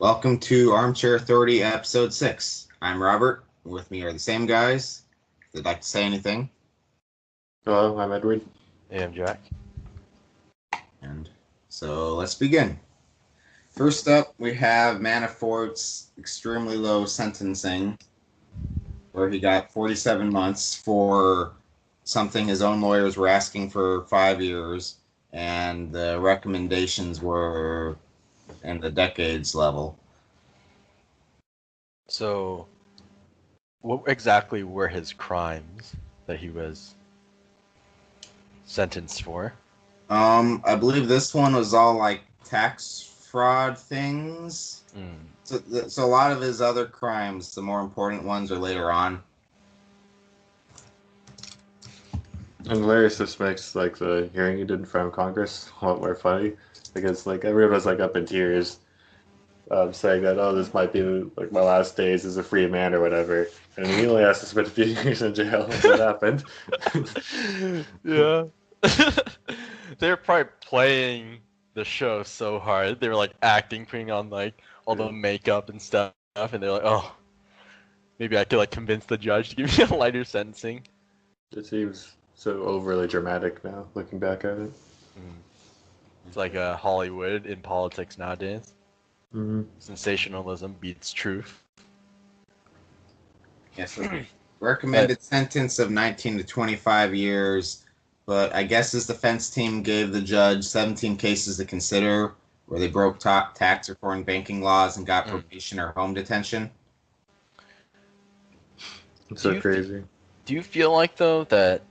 Welcome to Armchair Authority, Episode 6. I'm Robert. With me are the same guys. If they'd like to say anything. Hello, I'm Edward. Hey, I'm Jack. And so let's begin. First up, we have Manafort's extremely low sentencing, where he got 47 months for something his own lawyers were asking for 5 years, and the recommendations were in the decades level. So, what exactly were his crimes that he was sentenced for? I believe this one was all like tax fraud things. So a lot of his other crimes, the more important ones, are later on. And hilarious, this makes like the hearing he did in front of Congress a lot more funny because like everyone was like up in tears, saying that this might be like my last days as a free man or whatever, and he only has to spend a few years in jail. That's what happened. Yeah. They were probably playing the show so hard. They were like acting, putting on like all the makeup and stuff, and they're like, "Oh, maybe I could like convince the judge to give me a lighter sentencing." It seems so overly dramatic now, looking back at it. It's like Hollywood in politics nowadays. Mm-hmm. Sensationalism beats truth. Yes, recommended sentence of 19 to 25 years, but I guess his defense team gave the judge 17 cases to consider where they broke tax or foreign banking laws and got probation or home detention. It's so crazy. Do you feel like though that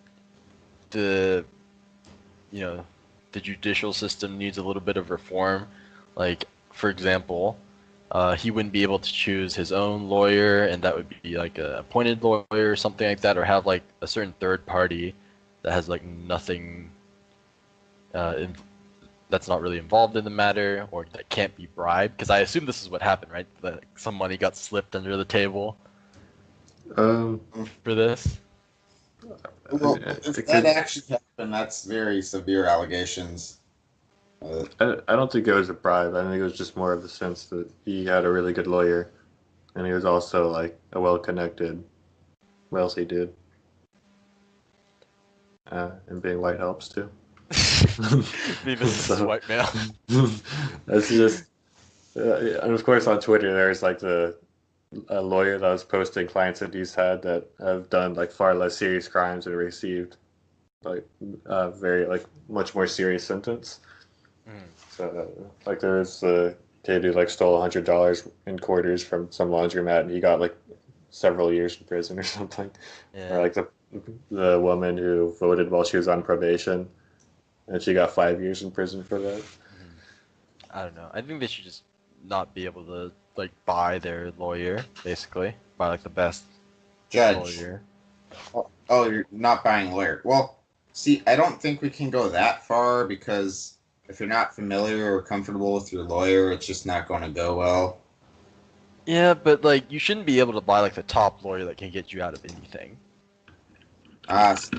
the judicial system needs a little bit of reform? Like, for example, he wouldn't be able to choose his own lawyer, and that would be like an appointed lawyer or something like that, or have like a certain third party that has like nothing, that's not really involved in the matter, or that can't be bribed. Because I assume this is what happened, right? That some money got slipped under the table for this. Well, if that actually happened, that's very severe allegations. I don't think it was a bribe. I think it was just more of the sense that he had a really good lawyer, and he was also like a well-connected, wealthy dude. And being white helps too. Being this is white male. That's just, and of course on Twitter there's like a lawyer that was posting clients that he's had that have done like far less serious crimes and received like very like much more serious sentence. So like there was a kid who like stole $100 in quarters from some laundromat and he got like several years in prison or something. Yeah. Or like the woman who voted while she was on probation and she got 5 years in prison for that. I don't know. I think they should just not be able to like buy their lawyer, basically. Buy like the best judge lawyer. Oh, you're not buying a lawyer. Well, see, I don't think we can go that far because if you're not familiar or comfortable with your lawyer, it's just not going to go well. Yeah, but like you shouldn't be able to buy like the top lawyer that can get you out of anything. Because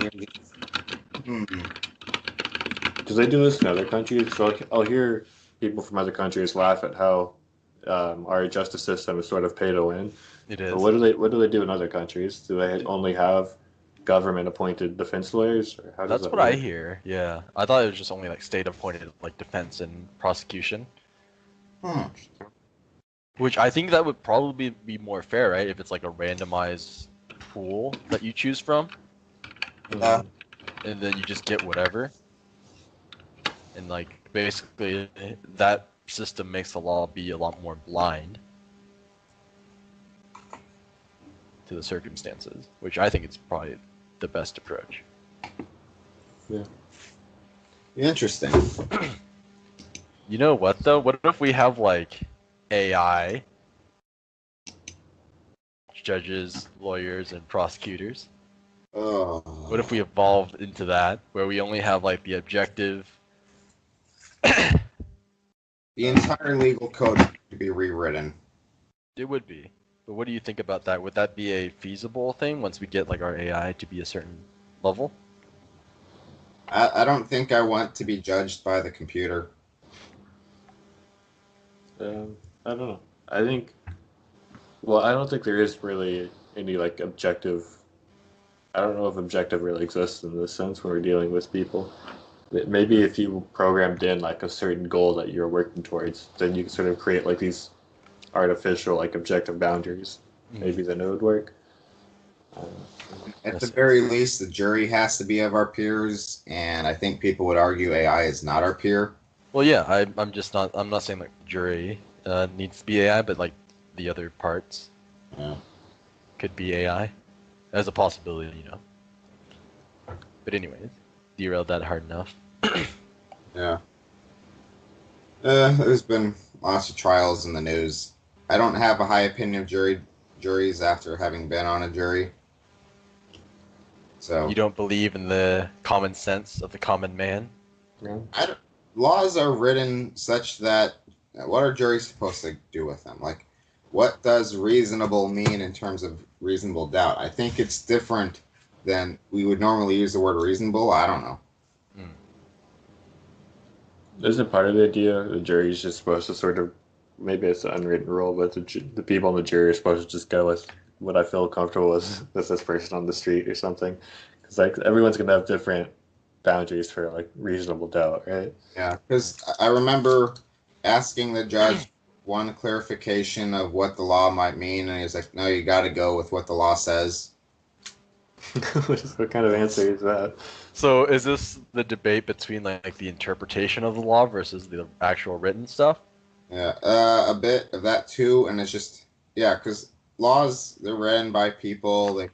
they do this in other countries, so I'll hear people from other countries laugh at how our justice system is sort of pay to win. It is. But what do they do in other countries? Do they only have government-appointed defense lawyers? Or how does That's that what work? I hear. Yeah, I thought it was just only like state-appointed like defense and prosecution. Which I think that would probably be more fair, right? If it's like a randomized pool that you choose from. Yeah. And then you just get whatever. And like basically that system makes the law be a lot more blind to the circumstances, which I think is probably the best approach. Yeah. Interesting. You know what though? What if we have like AI judges, lawyers, and prosecutors? Oh. What if we evolved into that, where we only have like the objective? The entire legal code should be rewritten. It would be. But what do you think about that? Would that be a feasible thing once we get like our AI to be a certain level? I don't think I want to be judged by the computer. I don't know. I think. Well, I don't think there is really any like objective. I don't know if objective really exists in this sense when we're dealing with people. Maybe if you programmed in like a certain goal that you're working towards, then you can sort of create like these artificial like objective boundaries. Maybe then it would work. At the very least, the jury has to be of our peers, and I think people would argue AI is not our peer. Well, yeah, I'm just not. I'm not saying like jury needs to be AI, but like the other parts Yeah. could be AI as a possibility, you know. But anyways, derailed that hard enough. Yeah. There's been lots of trials in the news. I don't have a high opinion of juries after having been on a jury. So You don't believe in the common sense of the common man? No. laws are written such that what are juries supposed to do with them? Like, what does reasonable mean in terms of reasonable doubt? I think it's different than we would normally use the word reasonable. I don't know. Isn't part of the idea the jury is just supposed to sort of, maybe it's an unwritten rule, but the people in the jury are supposed to just go with what I feel comfortable with this person on the street or something, because like everyone's gonna have different boundaries for like reasonable doubt, right? Yeah, because I remember asking the judge one clarification of what the law might mean, and he was like, "No, you got to go with what the law says." What kind of answer is that? So is this the debate between like the interpretation of the law versus the actual written stuff? Yeah, a bit of that too, and it's just because laws they're written by people.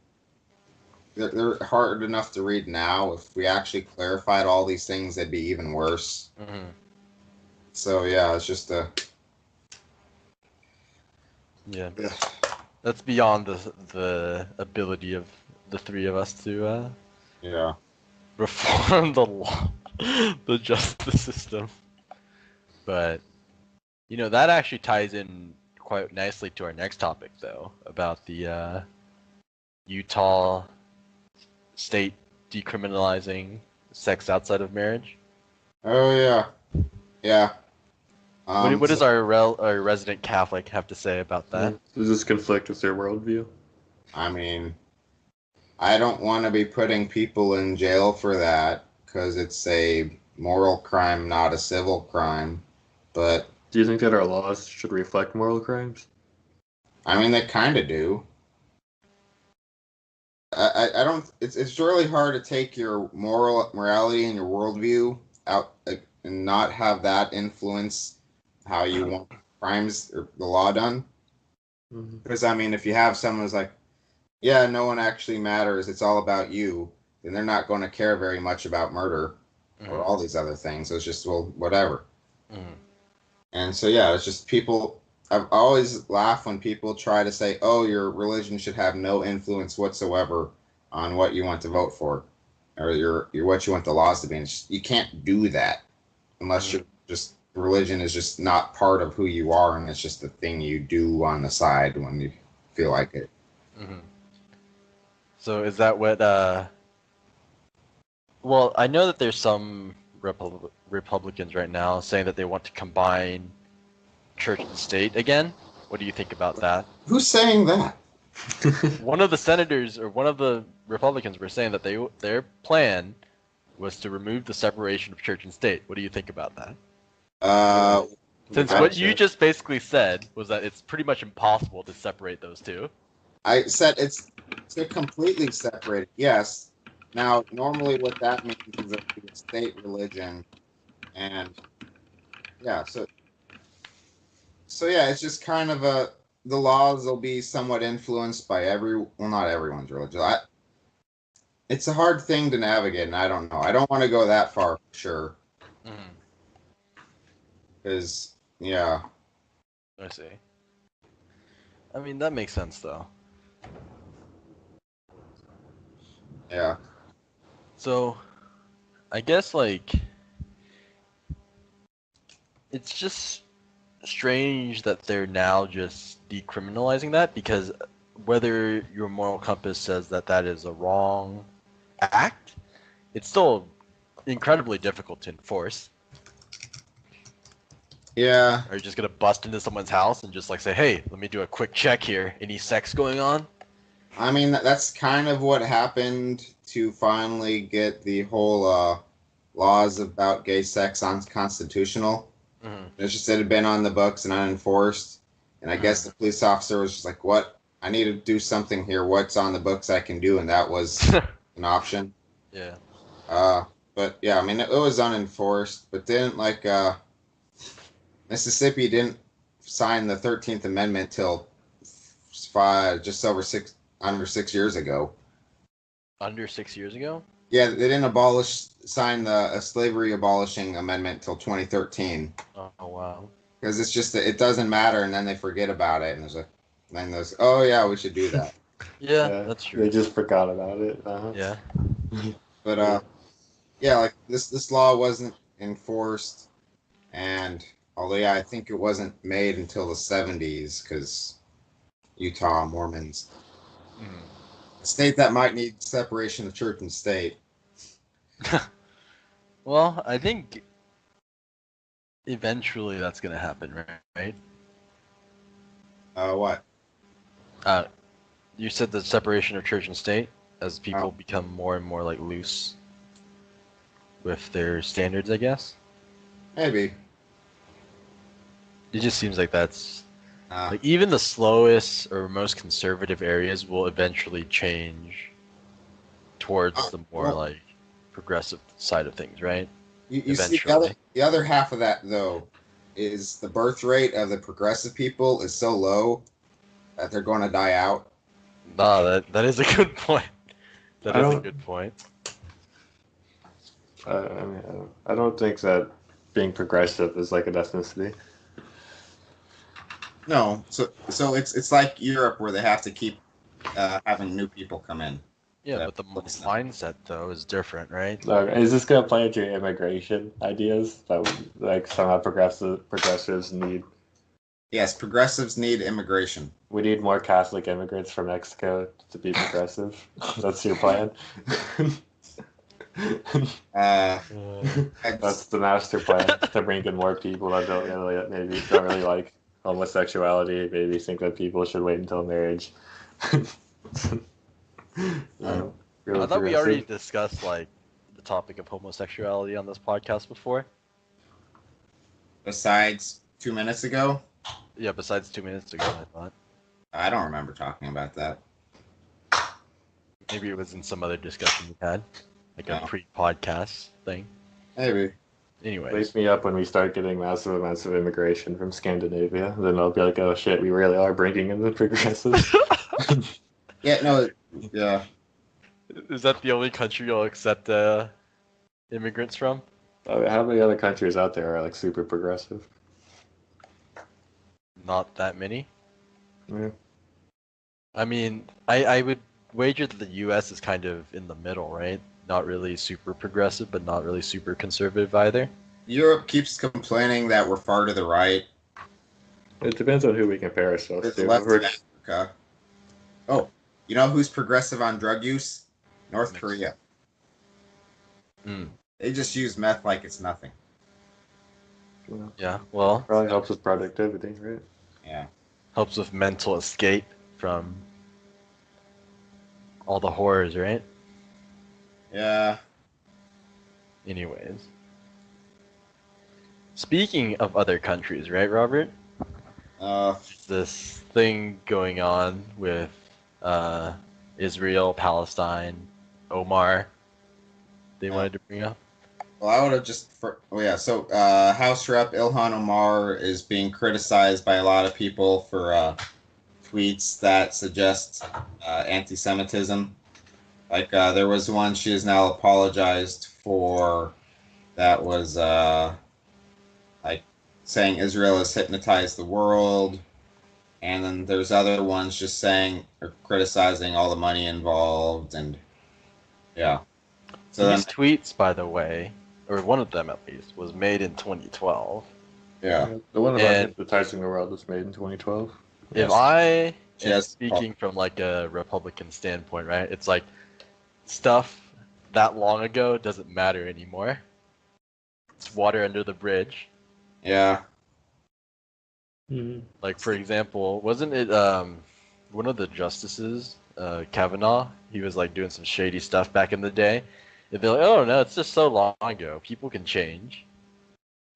They're hard enough to read now. If we actually clarified all these things, they'd be even worse. Mm-hmm. So yeah, it's just Yeah. That's beyond the ability of the three of us to yeah. reform the law, the justice system. But you know that actually ties in quite nicely to our next topic, though, about the Utah state decriminalizing sex outside of marriage. Oh yeah, yeah. What does our resident Catholic have to say about that? Does this conflict with their worldview? I mean, I don't want to be putting people in jail for that because it's a moral crime, not a civil crime. But Do you think that our laws should reflect moral crimes? I mean, they kind of do. I don't. It's really hard to take your morality and your worldview out and not have that influence how you want crimes or the law done. Mm-hmm. Because I mean, if you have someone who's like, yeah, no one actually matters, it's all about you, then they're not going to care very much about murder or all these other things. So it's just, well, whatever. Mm-hmm. And so, yeah, it's just people. I've always laughed when people try to say, oh, your religion should have no influence whatsoever on what you want to vote for or your what you want the laws to be. And you can't do that unless you're just religion is just not part of who you are, and it's just a thing you do on the side when you feel like it. Mm-hmm. So is that what? Well, I know that there's some Republicans right now saying that they want to combine church and state again. What do you think about that? Who's saying that? One of the senators or one of the Republicans were saying that their plan was to remove the separation of church and state. What do you think about that? Since what you just basically said was that it's pretty much impossible to separate those two. I said it's to completely separate. Yes. Now, normally what that means is that it's a state religion, and yeah, so yeah, it's just kind of the laws will be somewhat influenced by not everyone's religion. It's a hard thing to navigate, and I don't know. I don't want to go that far, for sure, because yeah. I see. I mean, that makes sense, though. Yeah. So, I guess, like, it's just strange that they're now just decriminalizing that, because whether your moral compass says that that is a wrong act, it's still incredibly difficult to enforce. Yeah, Are you just gonna bust into someone's house and just like say, "Hey, let me do a quick check here. Any sex going on?" I mean that's kind of what happened to finally get the whole laws about gay sex unconstitutional. Mm-hmm. It's just it had been on the books and unenforced, and I guess Mm-hmm. the police officer was just like, "What? I need to do something here. What's on the books I can do?" And that was an option. Yeah. Uh, but yeah, I mean it was unenforced, but didn't Mississippi didn't sign the 13th Amendment till just over under 6 years ago. Under 6 years ago? Yeah, they didn't sign the slavery abolishing amendment till 2013 Oh, wow. because it's just that it doesn't matter, and then they forget about it, and there's oh yeah, we should do that. Yeah, Yeah, that's they true. just forgot about it. Uh-huh. Yeah. But yeah, like this law wasn't enforced, and although yeah, I think it wasn't made until the 70s because Utah Mormons, Mm. a state that might need separation of church and state. Well, I think eventually that's gonna happen, right? What? Uh, you said the separation of church and state as Oh, people become more and more like loose with their standards, I guess. maybe. It just seems like that's Uh, like even the slowest or most conservative areas will eventually change towards the more well, like progressive side of things, right? you see Eventually. the other half of that though is the birth rate of the progressive people is so low that they're going to die out. Ah, that is a good point. That I is a don't. good point. I don't think that being progressive is like an ethnicity. No, so it's like Europe where they have to keep having new people come in Yeah, to but the replace them. mindset though is different, right? Is this gonna play into your immigration ideas that like somehow progressives need? Yes, progressives need immigration. We need more Catholic immigrants from Mexico to be progressive. That's your plan. Uh, That's the master plan to bring in more people that don't really like homosexuality. Maybe think that people should wait until marriage. um, I Really thought we already progressive. discussed like the topic of homosexuality on this podcast before. besides 2 minutes ago, Yeah, besides 2 minutes ago, I thought. I don't remember talking about that. Maybe it was in some other discussion we had, like a No, pre-podcast thing. maybe. Anyways, Wake me up when we start getting massive amounts of immigration from Scandinavia. Then I'll be like, oh shit, we really are bringing in the progressives. Yeah, no, yeah. is that the only country you'll accept immigrants from? How many other countries out there are like super progressive? Not that many. Yeah. I mean, I would wager that the U.S. is kind of in the middle, right? Not really super progressive, but not really super conservative either. Europe keeps complaining that we're far to the right. It depends on who we compare ourselves We're the to. left of Africa. Oh, you know who's progressive on drug use? North Korea. Mm, They just use meth like it's nothing. yeah, well, Probably helps with productivity, right? Yeah. helps with mental escape from all the horrors, right? Yeah. Anyways. Speaking of other countries, right, Robert? Uh, This thing going on with Israel, Palestine, Omar, they wanted to bring up. well, I would have oh yeah. So, House Rep Ilhan Omar is being criticized by a lot of people for tweets that suggest anti-Semitism. Like there was one she has now apologized for that was like saying Israel has hypnotized the world, and then there's other ones just saying or criticizing all the money involved, and yeah. So then These tweets, by the way, or one of them at least, was made in 2012. yeah, Yeah. The one about And hypnotizing the world was made in 2012. if yes, I she am has. speaking from like a Republican standpoint, right, it's like stuff that long ago doesn't matter anymore. It's water under the bridge. Yeah, Mhm. Like, for example, wasn't it one of the justices, Kavanaugh? He was like doing some shady stuff back in the day. And they're like, oh no, it's just so long ago. People can change.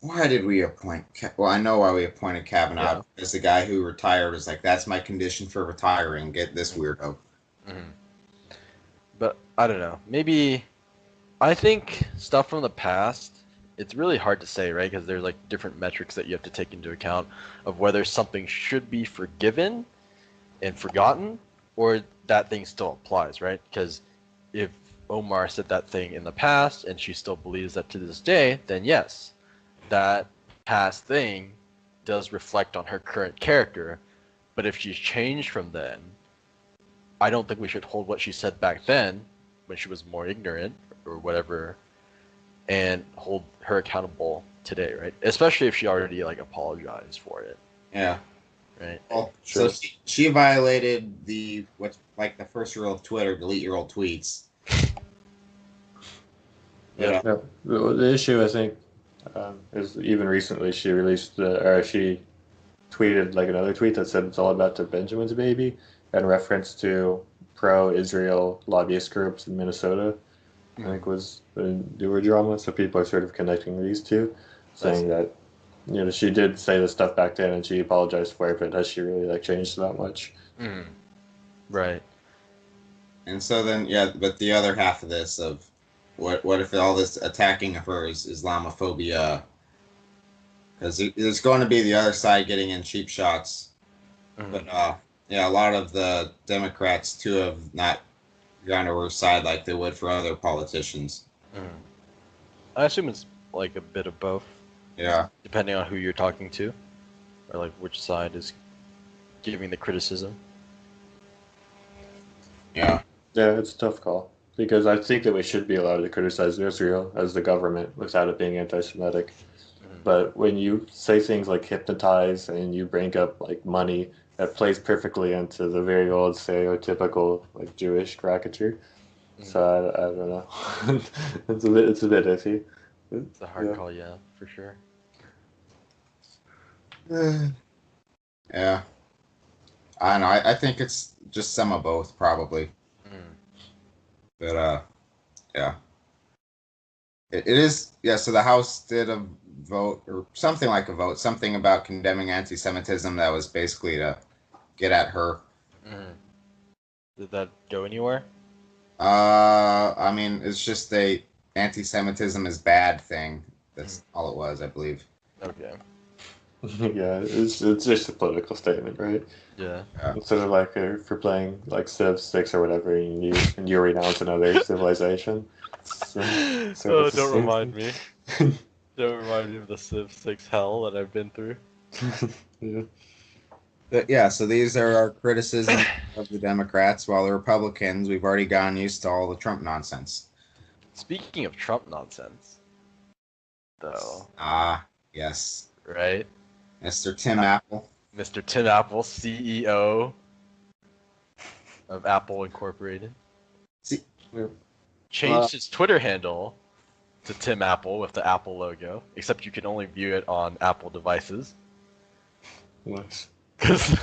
Why did we appoint? Well, I know why we appointed Yeah. Kavanaugh because the guy who retired was like, "That's my condition for retiring. Get this weirdo." Hmm. But I don't know. Maybe I think stuff from the past. It's really hard to say, right? Because there's like different metrics that you have to take into account of whether something should be forgiven and forgotten, or that thing still applies, right? Because if Omar said that thing in the past and she still believes that to this day, then yes, that past thing does reflect on her current character. But if she's changed from then, I don't think we should hold what she said back then when she was more ignorant or whatever and hold her accountable today, right? Especially if she already like apologized for it, Yeah. right? Well, so Sure. she violated the what's like the first rule of Twitter: delete your old tweets. But Yep. Yeah. The issue, I think, is even recently she released or she tweeted like another tweet that said it's all about the Benjamin's baby in reference to pro-Israel lobbyist groups in Minnesota. I think was the newer drama. So people are sort of connecting these two, That's saying that she did say this stuff back then and she apologized for it, but has she really like changed that much? right. and so then yeah, but the other half of this of what if all this attacking of her is Islamophobia? Because there's going to be the other side getting in cheap shots. But Mhm. yeah, a lot of the Democrats too have not gone to her side like they would for other politicians. Mhm. I assume it's like a bit of both, Yeah, depending on who you're talking to, or like which side is giving the criticism. yeah, Yeah, it's a tough call because I think that we should be allowed to criticize Israel as the government without it being anti-Semitic. Mhm. But when you say things like hypnotize and you bring up like money, that plays perfectly into the very old stereotypical like Jewish caricature. So Mhm. I don't know. It's a bit iffy. It's a hard Yeah. call, yeah, for sure. yeah. I don't know. I think it's just some of both, probably. Mm. But yeah, it is. Yeah. So the House did a vote or something like a vote, something about condemning anti-Semitism that was basically to get at her. Mm. Did that go anywhere? I mean, it's just a anti-Semitism is bad thing. Mm. That's all it was, I believe. Okay. Yeah, it's just a political statement, right? Yeah. Yeah. Instead of like for playing like Civ 6 or whatever, and you renounce another civilization. So, sort of Oh, the don't same remind thing. me. Don't remind me of the Civ 6 hell that I've been through. Yeah. But yeah, so these are our criticism of the Democrats, while the Republicans, we've already gotten used to all the Trump nonsense. Speaking of Trump nonsense, though, Ah, yes. right? Mr. Tim Apple. Mr. Tim Apple, CEO of Apple Incorporated, See, Yeah. changed his Twitter handle to Tim Apple with the Apple logo, except you can only view it on Apple devices. Nice. Because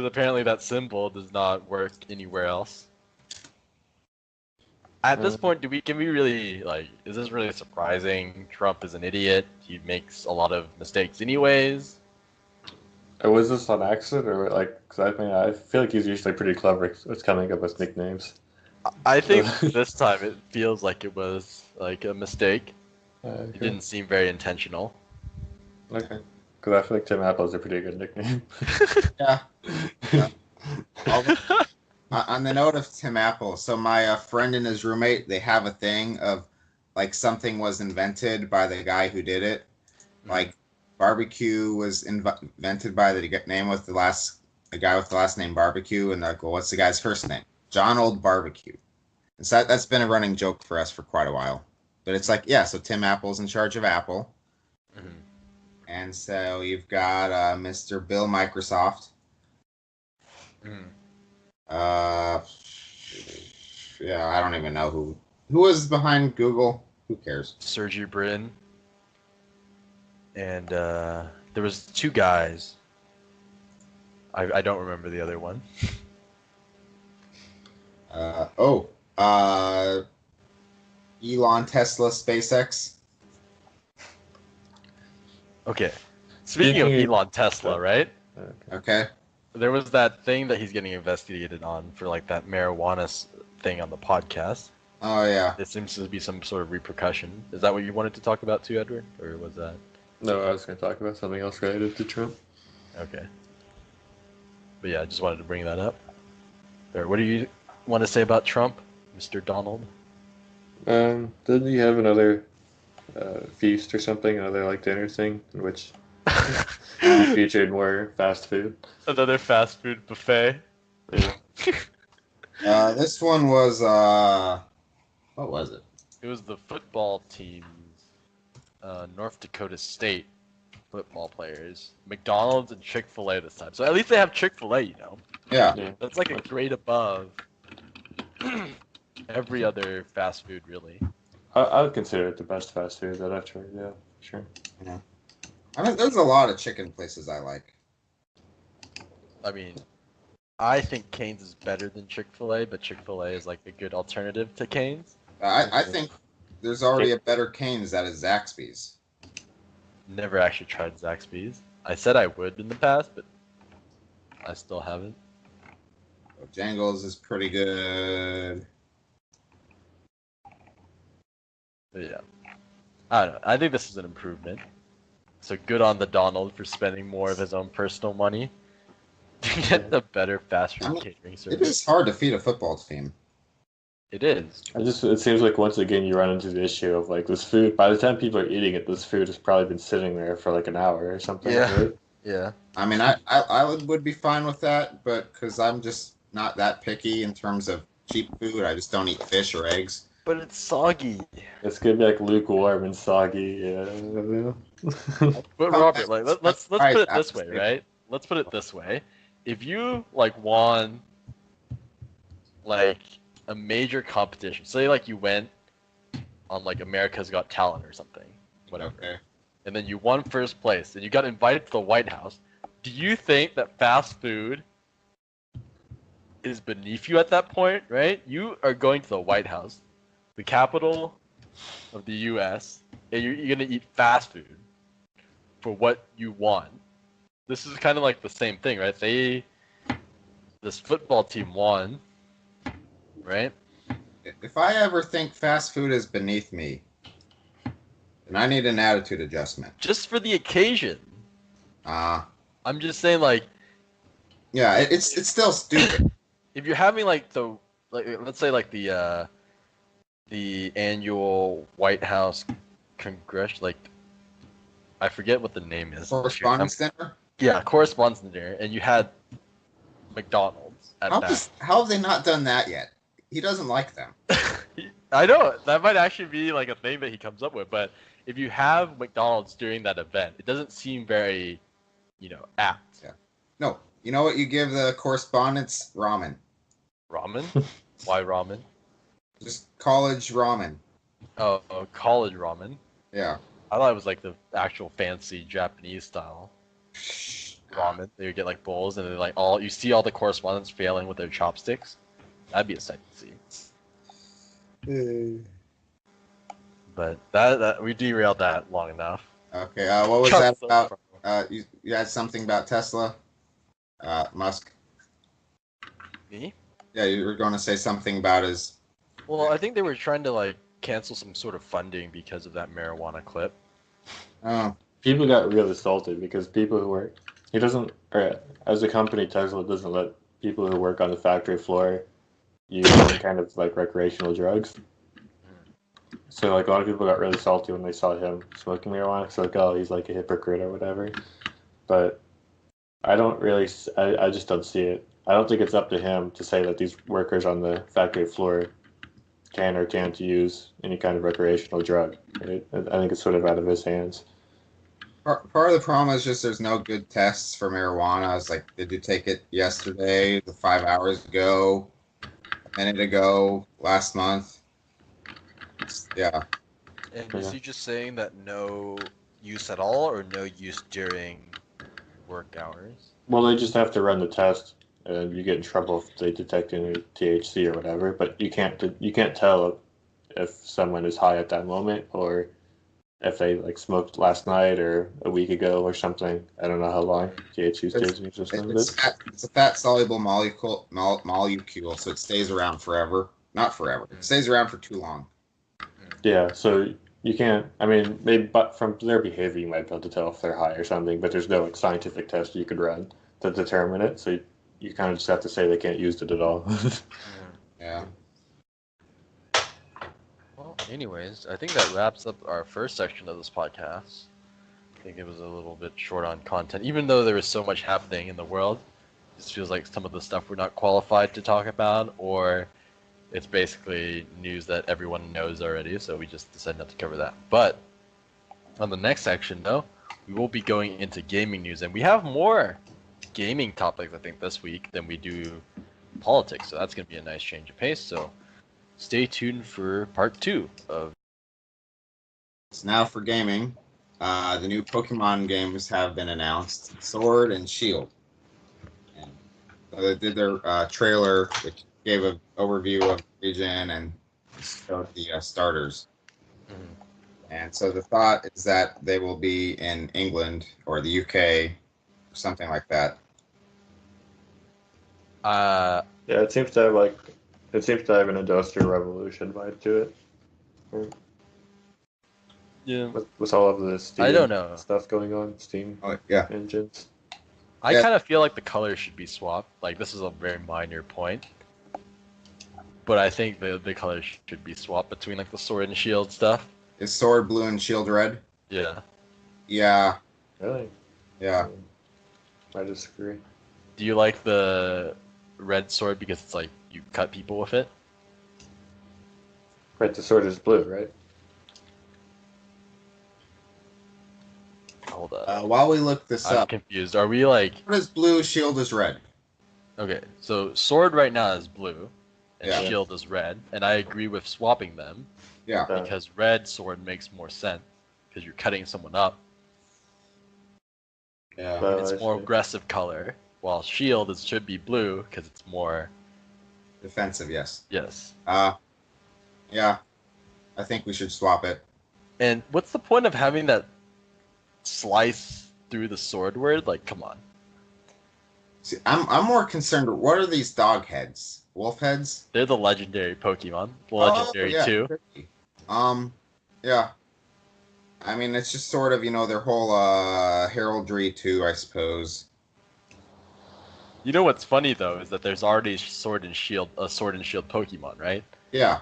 apparently that symbol does not work anywhere else. At this point, can we really like? Is this really surprising? Trump is an idiot. He makes a lot of mistakes, anyways. Was this on accident or like? Cause I mean, I feel like he's usually pretty clever at coming up with nicknames. I think So, this time it feels like it was like a mistake. It okay. didn't seem very intentional. Okay. Because I feel like Tim Apple is a pretty good nickname. yeah. Yeah. Although, on the note of Tim Apple, so my friend and his roommate, they have a thing of like something was invented by the guy who did it. Mhm. Like barbecue was invented by the name with the guy with the last name Barbecue, and they're like, well, what's the guy's first name? John Old Barbecue. And so that's been a running joke for us for quite a while. But it's like, yeah, so Tim Apple's in charge of Apple, Mhm. and so you've got Mr. Bill Microsoft. Mhm. Uh, yeah, I don't even know who was behind Google. Who cares? Sergey Brin, and there was two guys. I don't remember the other one. Elon, Tesla, SpaceX. Okay. Speaking of Speaking- Elon Tesla, right? Okay. Okay. There was that thing that he's getting investigated on for like that marijuana thing on the podcast. Oh yeah. It seems to be some sort of repercussion. Is that what you wanted to talk about too, Edward? Or was that No, I was going to talk about something else related to Trump. okay? But yeah, I just wanted to bring that up. Or what do you want to say about Trump, Mr. Donald? Didn't he have another feast or something, another like dinner thing in which he featured more fast food? Another fast food buffet. Yeah. This one was what was it? It was the football team's North Dakota State football players. McDonald's and Chick-fil-A this time. So at least they have Chick-fil-A, you know. Yeah. Yeah. That's like a grade above every other fast food, really. I would consider it the best fast food that I've tried. Yeah, sure. I mean, there's a lot of chicken places I like. I mean, I think Cane's is better than Chick-fil-A, but Chick-fil-A is like a good alternative to Cane's. I think there's already a better Cane's that is Zaxby's. Never actually tried Zaxby's. I said I would in the past, but I still haven't. Jangles is pretty good. But yeah. I don't know. I think this is an improvement. So good on the Donald for spending more of his own personal money to get the better fast food catering It service. is hard to feed a football team. It is. It seems like once again you run into the issue of like this food. By the time people are eating it, this food has probably been sitting there for like an hour or something. Yeah. Right? Yeah. I mean, I would be fine with that, but because I'm just not that picky in terms of cheap food, I just don't eat fish or eggs. But it's soggy. It's gonna be like lukewarm and soggy. Yeah. But Robert, like let's put it this way, right? Let's put it this way. If you like won like a major competition, say like you went on like America's Got Talent or something, whatever, Okay. and then you won first place and you got invited to the White House, do you think that fast food is beneath you at that point, right? You are going to the White House, the capital of the U.S., and you're gonna eat fast food for what you want. This is kind of like the same thing, right? This football team won, right? If I ever think fast food is beneath me, then I need an attitude adjustment. Just for the occasion. I'm just saying, like, yeah, it's still stupid. if you're having like let's say like the annual White House Congress, like, I forget what the name is. Correspondence dinner? Yeah, correspondence dinner, and you had McDonald's at that. How have they not done that yet? He doesn't like them. I know that might actually be like a thing that he comes up with, but if you have McDonald's during that event, it doesn't seem very, apt. Yeah. No, you know what you give the correspondents? Ramen. Ramen? Why ramen? Just college ramen. Oh, college ramen. Yeah. I thought it was like the actual fancy Japanese style ramen. They would get like bowls, and then like you see all the correspondents failing with their chopsticks. That'd be a sight to see. But that we derailed that long enough. Okay. What was Trump's that about? You had something about Tesla, Musk. Me? Yeah, you were going to say something about his. Well, I think they were trying to like cancel some sort of funding because of that marijuana clip. Oh. People got really salted because people who work, as a company, Tesla doesn't let people who work on the factory floor use any kind of like recreational drugs. So like a lot of people got really salty when they saw him smoking marijuana. So like, oh, he's like a hypocrite or whatever. But I just don't see it. I don't think it's up to him to say that these workers on the factory floor can or can't use any kind of recreational drug. Right? I think it's sort of out of his hands. Part of the problem is just there's no good tests for marijuana. It's like, did you take it yesterday, 5 hours ago, a minute ago, last month? Yeah. And is he just saying that no use at all, or no use during work hours? Well, they just have to run the test, and you get in trouble if they detect any THC or whatever. But you can't tell if someone is high at that moment or if they like smoked last night or a week ago or something. I don't know how long THC stays in your system. It's a fat soluble molecule, so it stays around forever. Not forever. It stays around for too long. Yeah, so you can't. I mean, maybe but from their behavior, you might be able to tell if they're high or something. But there's no like scientific test you could run to determine it. So you kind of just have to say they can't use it at all. Yeah. Well, anyways, I think that wraps up our first section of this podcast. I think it was a little bit short on content, even though there is so much happening in the world. It just feels like some of the stuff we're not qualified to talk about, or it's basically news that everyone knows already, so we just decided not to cover that. But on the next section, though, we will be going into gaming news, and we have more gaming topics, I think, this week than we do politics, so that's going to be a nice change of pace. So stay tuned for part 2 of. So now for gaming, the new Pokemon games have been announced: Sword and Shield. And so they did their trailer, which gave an overview of the region and showed the starters. And so the thought is that they will be in England or the UK, or something like that. Uh, Yeah, it seems to have an industrial revolution vibe to it. yeah, With all of the Steam I don't know. stuff going on, Steam Oh yeah, engines. I Yeah. kind of feel like the colors should be swapped. Like, this is a very minor point, but I think the colors should be swapped between like the sword and shield stuff. is Sword blue and Shield red? Yeah. Yeah, Really? yeah. I disagree. Do you like the red sword because it's like you cut people with it? Right, the sword is blue, right? Hold up. While we look this I'm up, confused. Are we like Sword is blue, Shield is red. okay? So sword right now is blue, and Yeah. shield is red, and I agree with swapping them Yeah, because red sword makes more sense because you're cutting someone up. yeah. Oh, It's I more see. aggressive color, while shield is should be blue because it's more Defensive, yes. yes. Yeah. I think we should swap it. And what's the point of having that slice through the sword word? Like, come on. See, I'm more concerned. What are these dog heads? Wolf heads? They're the legendary Pokemon. Legendary yeah. too. Yeah. I mean, it's just sort of, their whole heraldry too, I suppose. You know what's funny though is that there's already a sword and shield Pokemon, right? Yeah,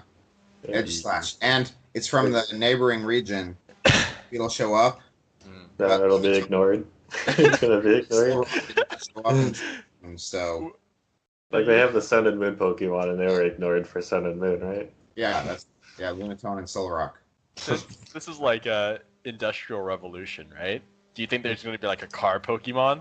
Yeah. Edge Slash, and it's from the neighboring region. It'll show up. No, it'll be ignored. It's gonna be ignored. Show up and so Like they have the Sun and Moon Pokemon, and they were ignored for Sun and Moon, right? yeah, Lunatone and Solrock. This is like a industrial revolution, right? Do you think there's going to be like a car Pokemon?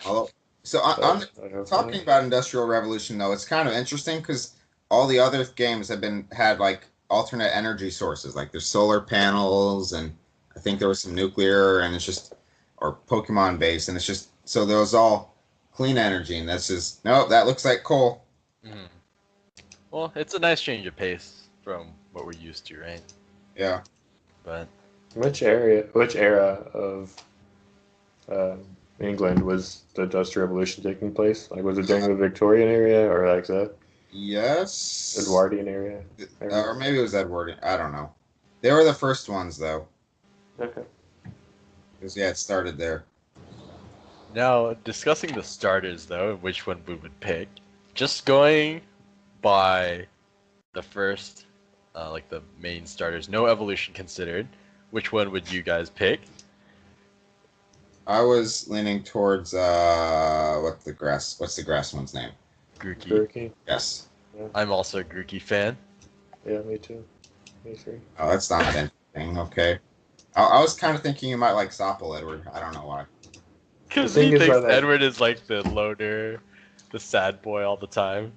Although, so on talking about Industrial Revolution though, it's kind of interesting because all the other games have had like alternate energy sources, like there's solar panels, and I think there was some nuclear, and it's just or Pokemon based, and it's just so there was all clean energy, and that's just no, that looks like coal. Mm. Well, it's a nice change of pace from what we're used to, right? Yeah. Which era of England was the Industrial Revolution taking place? Like, was it during the Victorian era or like the Yes. Edwardian era? Or maybe it was Edward. I don't know. They were the first ones though, Okay. because it started there. Now, discussing the starters though, and which one we would pick, just going by the first, like the main starters, no evolution considered, which one would you guys pick? I was leaning towards what's the grass one's name? Grookey. Turkey? Yes. I'm also a Grookey fan. Yeah, me too. Me too. Oh, that's not anything. Okay. I was kind of thinking you might like Soppel, Edward. I don't know why. Because The he thing is thinks that Edward is like the loner, the sad boy all the time.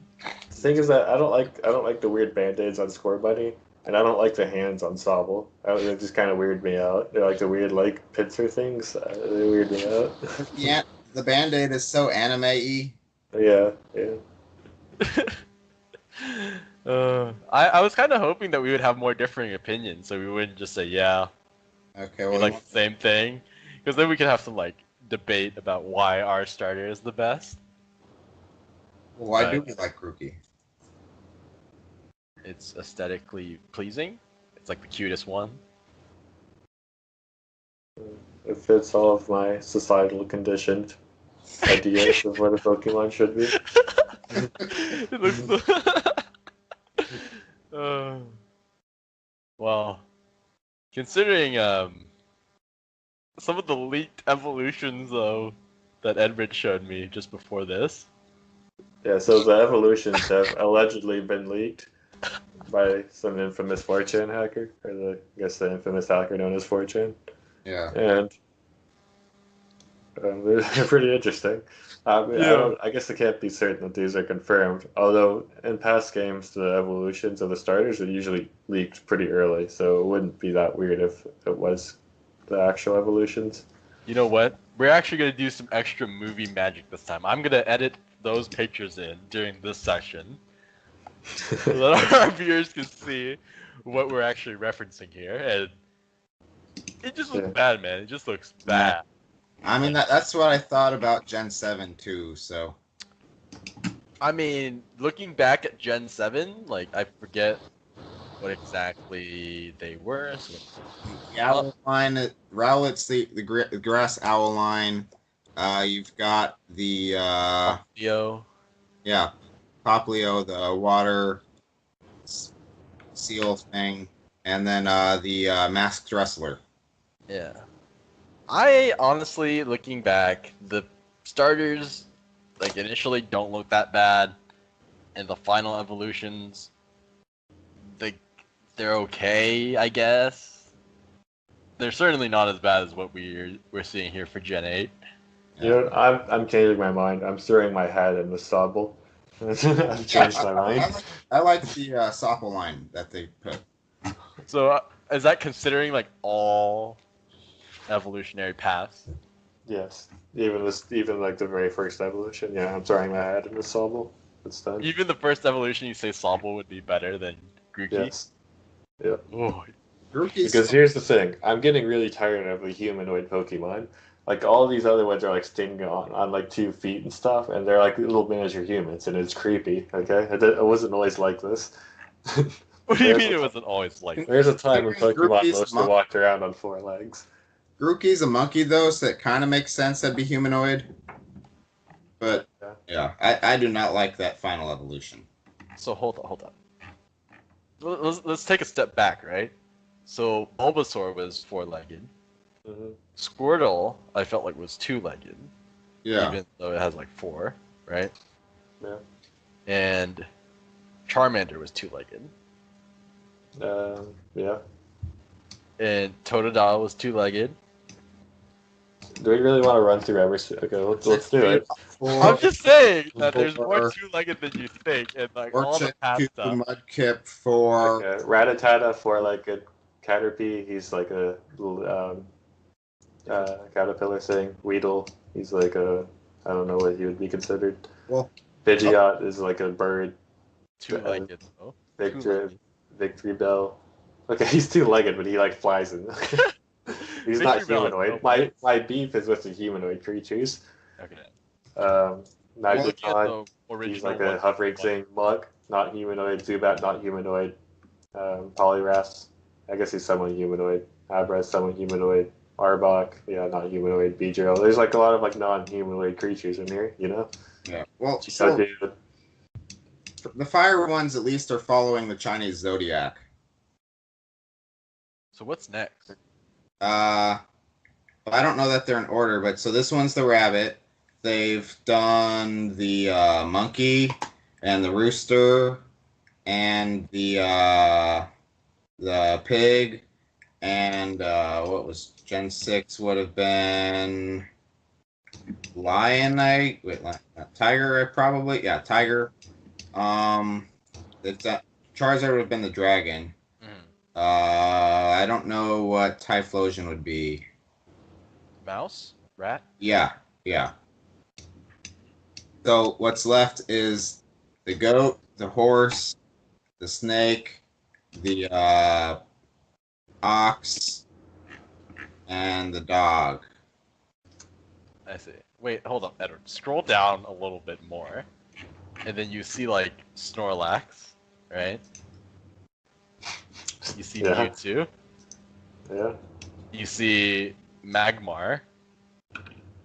The thing is that I don't like the weird band-aids on Score Bunny, and I don't like the hands on Sobble. They just kind of weird me out. They're like the weird like pincer things. They weird me out. Yeah, the Band-Aid is so anime-y. Yeah. I was kind of hoping that we would have more differing opinions, so we wouldn't just say yeah, Okay, we well, like the same thing, because then we could have some like debate about why our starter is the best. why do But we like Grookey? it's aesthetically pleasing. It's like the cutest one. It fits all of my societal conditioned ideas of what a Pokemon should be. It looks. Uh, well, considering some of the leaked evolutions though that Edward showed me just before this. Yeah, so the evolutions have allegedly been leaked by some infamous 4chan hacker, or I guess the infamous hacker known as 4chan. Yeah. And they're pretty interesting. I guess I can't be certain that these are confirmed. Although in past games, the evolutions of the starters are usually leaked pretty early, so it wouldn't be that weird if it was the actual evolutions. You know what? We're actually gonna do some extra movie magic this time. I'm gonna edit those pictures in during this session so that our viewers can see what we're actually referencing here. And it just looks Yeah. bad, man. It just looks Yeah. bad. I mean, that's what I thought about Gen 7 too, so. I mean, looking back at Gen 7, like, I forget what exactly they were. So The owl line, Rowlet's the grass owl line. You've got the, Theo. yeah, Poplio, the water seal thing, and then the masked wrestler. Yeah. I honestly, looking back, the starters, like, initially don't look that bad, and the final evolutions, they're okay, I guess. They're certainly not as bad as what we're seeing here for Gen 8. You know, I'm changing my mind. I'm throwing my hat in the stubble. I've changed my mind. I like the Sopple line that they put. So, is that considering, like, all evolutionary paths? Yes, even like the very first evolution. Yeah, I'm throwing my hat in the stubble. It's done. Even the first evolution, you say Sobble would be better than Grookey? Yes. Yeah. Oh, Because here's the thing, I'm getting really tired of the humanoid Pokemon. Like all these other ones are like standing on like 2 feet and stuff, and they're like little miniature humans, and it's creepy. Okay, it wasn't always like this. what do you mean it wasn't always like that? There's a time when Pokemon Groupie's mostly walked around on 4 legs. Grookey's a monkey though, so it kind of makes sense that'd be humanoid. But yeah, I do not like that final evolution. So hold on. Let's take a step back, right? So Bulbasaur was 4-legged. Mm-hmm. Squirtle, I felt like was 2-legged, Yeah. even though it has like 4, right? Yeah. And Charmander was 2-legged. Yeah. And Totodile was 2-legged. Do we really want to run through every? Okay, let's do it. I'm just saying that there's more 2-legged than you think, and like all the past stuff. Mudkip for Okay. Rattata, 4-legged. Caterpie, he's like a little caterpillar thing. Weedle, he's like I don't know what he would be considered. Well, Pidgeot is like a bird. 2-legged though. Victory Bell. Okay, he's 2-legged, but he like flies in. He's not Victory Bell is humanoid. My beef is with the humanoid creatures. Okay. Magneton, he's like a hovering thing. thing. Mug, not humanoid. Zubat, not humanoid. Poliwrath, I guess he's somewhat humanoid. Abra, somewhat humanoid. Arbok, yeah, not humanoid. Beedrill. There's like a lot of like non-humanoid creatures in here, you know? Yeah. Well, So, the fire ones at least are following the Chinese zodiac. So what's next? I don't know that they're in order, but so this one's the rabbit. They've done the monkey and the rooster and the pig and what was Gen 6 would have been tiger probably. Yeah, tiger. They've done Charizard would have been the dragon. I don't know what Typhlosion would be. Mouse? Rat? Yeah. So what's left is the goat, the horse, the snake, the ox, and the dog. I see. Wait, hold up, Edward. Scroll down a little bit more, and then you see like Snorlax, right? You see Yeah. Mewtwo. Yeah. You see Magmar.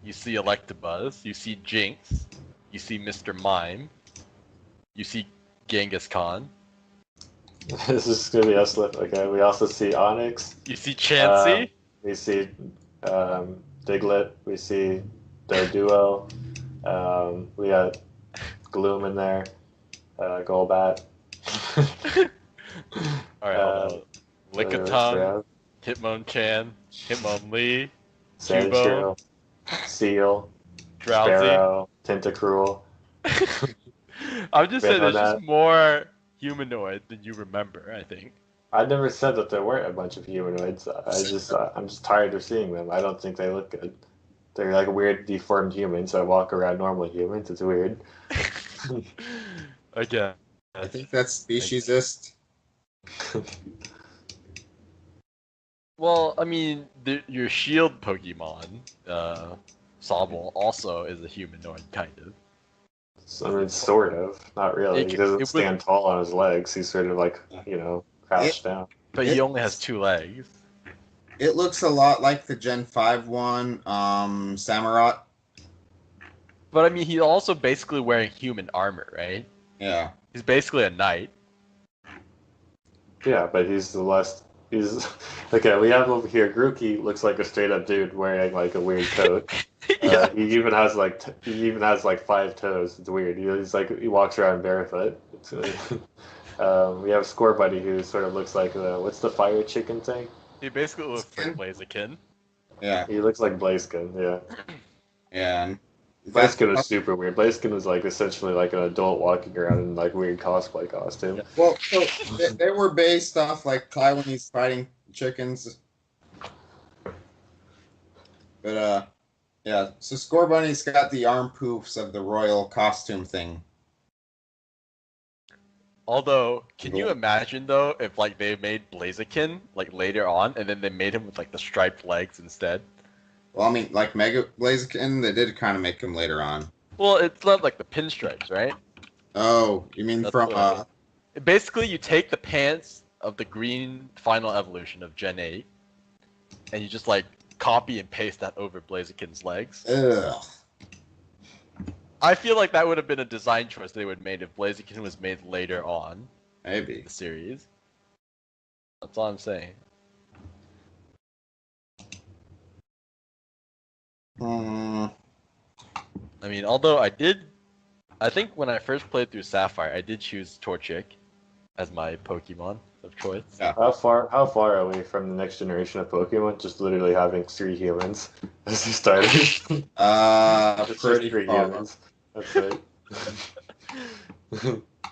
You see Electabuzz. You see Jinx. You see Mr. Mime. You see Genghis Khan. This is gonna be us. Okay. We also see Onyx. You see Chansey. We see Diglett. We see Doduo. We got Gloom in there. Golbat. Alright, hold on. Lickitung, Yeah. Hitmonchan, Hitmonlee, Sandshrew, Seal, Drowsy. Sparrow, Tentacruel. I'm just saying there's Venonat. just more humanoid than you remember, I think. I never said that there weren't a bunch of humanoids. I'm just tired of seeing them. I don't think they look good. They're like weird deformed humans that walk around normal humans. It's weird. Again. I think that's speciesist. Well, I mean, your shield Pokemon, Sobble, also is a humanoid, kind of. I mean, sort of. Not really. He doesn't stand tall on his legs. He's sort of like, crouched down. But he only has 2 legs. It looks a lot like the Gen 5 one, Samurott. But I mean, he's also basically wearing human armor, right? Yeah. He's basically a knight. Yeah, but he's okay. We have over here. Grookey looks like a straight up dude wearing like a weird coat. Yeah. He even has like 5 toes. It's weird. He walks around barefoot. We have Score Buddy who sort of looks like what's the fire chicken thing? He basically looks like Blaziken. Yeah. He looks like Blaziken. Yeah. Yeah. And Blaziken was super weird. Blaziken was like essentially like an adult walking around in like weird cosplay costume. Yeah. Well, so they were based off like Taiwanese fighting chickens. But yeah. So Score Bunny's got the arm poofs of the royal costume thing. Although, can you imagine though if like they made Blaziken like later on, and then they made him with like the striped legs instead? Well, I mean, like Mega Blaziken, they did kind of make him later on. Well, it's not like the pinstripes, right? Oh, you mean That's from what basically, you take the pants of the green final evolution of Gen 8, and you just like copy and paste that over Blaziken's legs. Ugh. I feel like that would have been a design choice they would have made if Blaziken was made later on Maybe. in the series. That's all I'm saying. I mean, although I think when I first played through Sapphire, I did choose Torchic as my Pokemon of choice. Yeah. How far are we from the next generation of Pokemon? Just literally having 3 humans as the starters. Just Pretty 3 far. humans. That's it.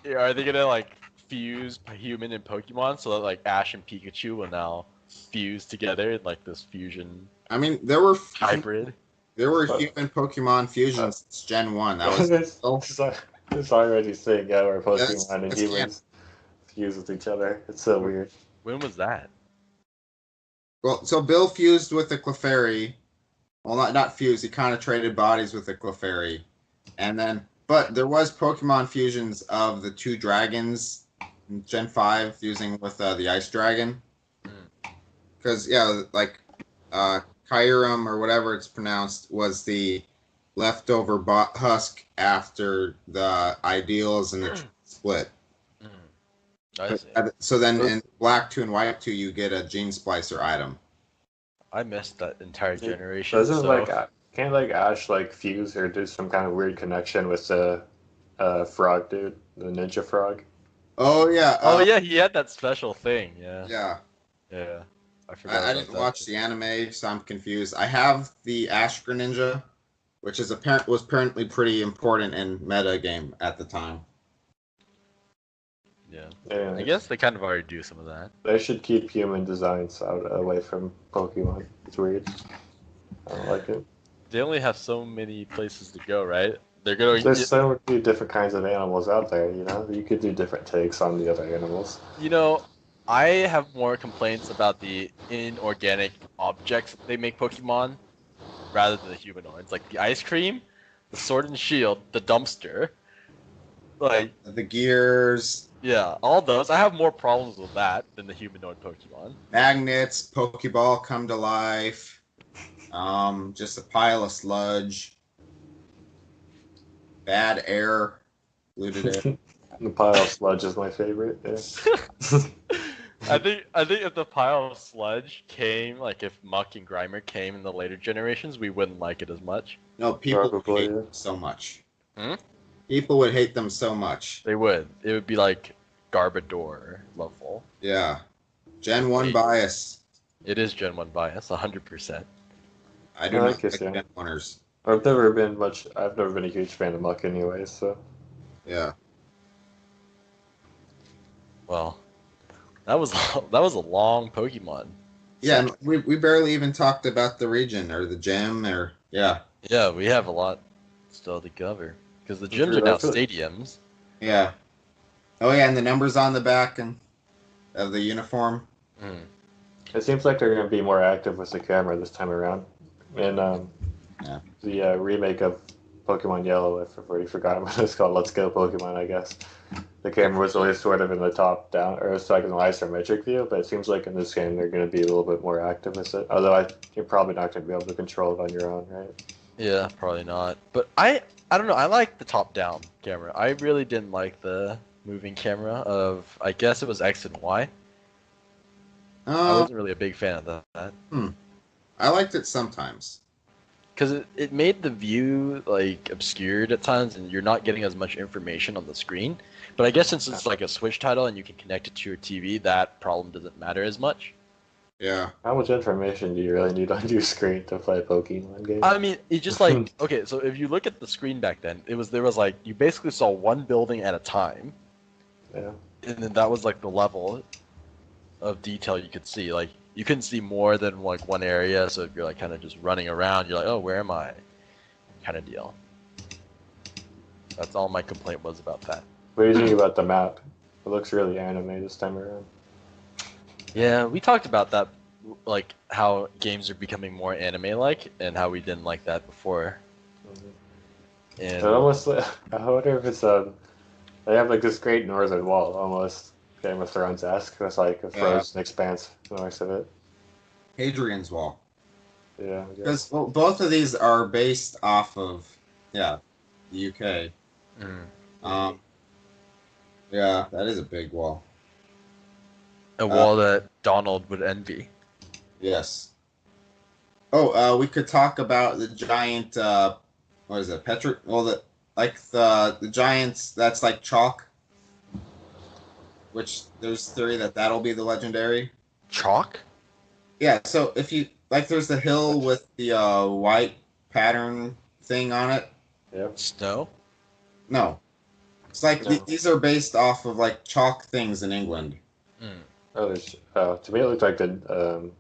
Yeah, are they gonna like fuse human and Pokemon so that like Ash and Pikachu will now fuse together in like this fusion I mean, there were hybrid? human Pokemon fusions since Gen 1. That was It's already saying where That's- Pokemon and that's humans fuse with each other. It's so weird. When was that? well. So Bill fused with the Clefairy. Well, not fused. He kind of traded bodies with the Clefairy, and then but there was Pokemon fusions of the 2 dragons in Gen 5 fusing with the Ice Dragon. Because like Kyurem or whatever it's pronounced was the leftover husk after the Ideals and the split. I see. So then in Black 2 and White 2 you get a Gene Splicer item. I missed that entire generation. Doesn't so... can't like Ash like fuse or do some kind of weird connection with the frog dude, the ninja frog? Oh yeah. Oh yeah, he had that special thing. Yeah. Yeah. Yeah. I forgot. I didn't watch the anime, so I'm confused. I have the Ash Greninja, which was apparently pretty important in meta game at the time. Yeah. I guess they kind of already do some of that. They should keep human designs away from Pokemon. It's weird. I don't like it. They only have so many places to go, right? They're gonna, There's so many different kinds of animals out there, you know? You could do different takes on the other animals. you know, I have more complaints about the inorganic objects that they make Pokemon rather than the humanoids, like the ice cream, the sword and shield, the dumpster. Like, The gears, yeah, all those. I have more problems with that than the humanoid Pokemon. magnets, Pokeball come to life. Just a pile of sludge. Bad air. Polluted air. The pile of sludge is my favorite. Yeah. I think if the pile of sludge came, like if Muck and Grimer came in the later generations, we wouldn't like it as much. No, people would Probably, hate yeah. them so much. Hmm? People would hate them so much. They would. It would be like Garbodor level. Yeah. Gen 1 Wait. bias. It is Gen 1 bias, 100%. I do I not guess, like yeah. Gen 1ers. I've never been a huge fan of Muck anyway, so. Yeah. Well, that was that was a long Pokemon. Yeah, and we barely even talked about the region or the gym or yeah. Yeah, we have a lot still to cover because the gyms are now stadiums. Yeah. Oh yeah, and the numbers on the back and of the uniform. Mm. It seems like they're going to be more active with the camera this time around. And Yeah. the remake of Pokemon Yellow, I've already forgotten what it's called. Let's Go Pokemon, I guess. The camera was always sort of in the top down, or it's like an isometric view, but it seems like in this game they're going to be a little bit more active with it. Although you're probably not going to be able to control it on your own, right? Yeah, probably not. But I don't know. I like the top-down camera. I really didn't like the moving camera of, I guess it was X and Y. I wasn't really a big fan of that. I liked it sometimes. Because it made the view like obscured at times, and you're not getting as much information on the screen. But I guess since it's like a Switch title and you can connect it to your TV, that problem doesn't matter as much. Yeah. How much information do you really need on your screen to play a Pokemon game? I mean, it's just like, okay, so if you look at the screen back then, there was like you basically saw one building at a time, Yeah. and then that was like the level of detail you could see. Like you couldn't see more than like one area, so if you're like kind of just running around, you're like, oh, where am I? Kind of deal. That's all my complaint was about that. What do you think about the map? It looks really anime this time around. Yeah, we talked about that, like how games are becoming more anime-like, and how we didn't like that before. And It almost, I wonder if it's they have like this great northern wall, almost Game of Thrones-esque, with like a frozen expanse north of it. Hadrian's Wall. Yeah. I Because guess. well, both of these are based off of the UK. Yeah, that is a big wall. a wall that Donald would envy. Yes. Oh, we could talk about the giant. What is it? Well, the giants. That's like chalk. Which there's theory that that'll be the legendary. Chalk? Yeah. So if you like, there's the hill with the white pattern thing on it. Yeah. Snow? No, it's like No. these are based off of like chalk things in England. Oh, to me it looked like the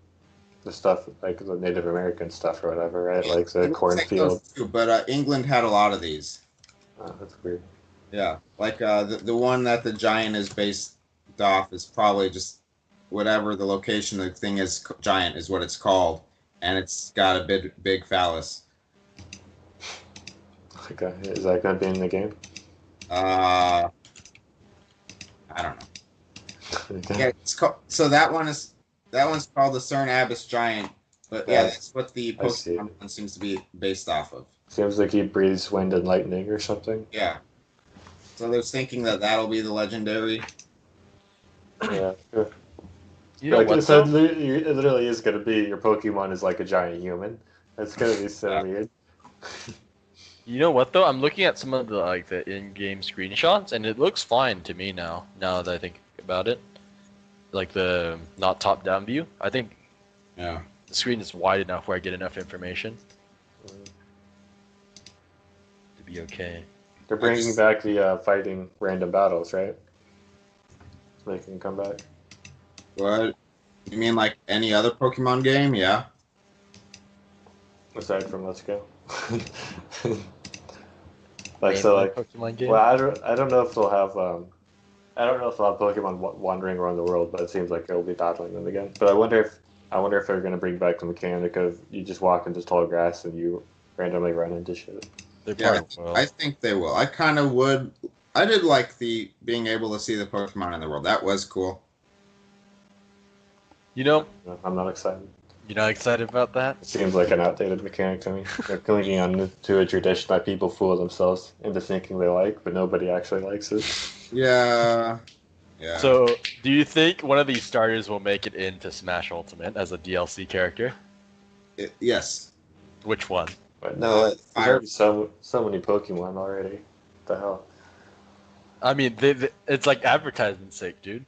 stuff like the Native American stuff or whatever, right? Like the It looks like cornfield. those too, but England had a lot of these. Oh, that's weird. Yeah, like the one that the giant is based off is probably just whatever the location the thing is. Giant is what it's called, and it's got a big phallus. Okay, is that gonna be in the game? I don't know. Okay. Yeah, it's called, so that one's called the Cern Abyss Giant, but yeah, that's what the I see. Pokemon one seems to be based off of. Seems like he breathes wind and lightning or something. Yeah. So they're thinking that that'll be the legendary. Yeah, sure. You know Like what, so though? it literally is gonna be your Pokemon is like a giant human. That's gonna be so Yeah. weird. You know what, though? I'm looking at some of the in-game screenshots, and it looks fine to me now that I think about it. Like the not top-down view. I think Yeah. the screen is wide enough where I get enough information to be okay. They're bringing back the fighting random battles, right? So they can come back. What? You mean like any other Pokemon game? Yeah. Aside from Let's Go. Like so, mainline like Pokemon game. well, I don't know if they'll have I don't know if they'll have Pokemon wandering around the world, but it seems like they'll be battling them again. But I wonder if they're gonna bring back the mechanic of you just walk into tall grass and you randomly run into shit. They Yeah, probably will. I think they will. I kind of would. I did like the being able to see the Pokemon in the world. That was cool. You know, I'm not excited. you're not excited about that? It seems like an outdated mechanic to me. They're clinging on to a tradition that people fool themselves into thinking they like, but nobody actually likes it. Yeah, yeah. So, do you think one of these starters will make it into Smash Ultimate as a DLC character? Yes. Which one? But no, there's Fire. already so many Pokemon already. What the hell? I mean, it's like advertisement sake, dude.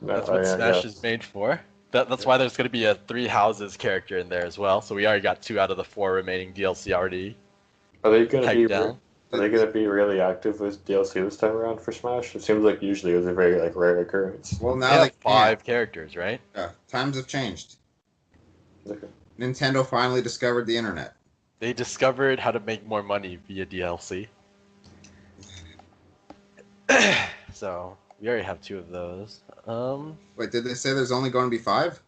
No, That's what Smash guess. is made for. That's why there's going to be a Three Houses character in there as well. So we already got 2 out of the 4 remaining DLC already Are they gonna be pegged down. are they gonna be really active with DLC this time around for Smash? It seems like usually it was a very like rare occurrence. Well, They now they have can. 5 characters, right? Yeah, times have changed. Okay. Nintendo finally discovered the internet. They discovered how to make more money via DLC. So we already have 2 of those. Wait, did they say there's only going to be 5?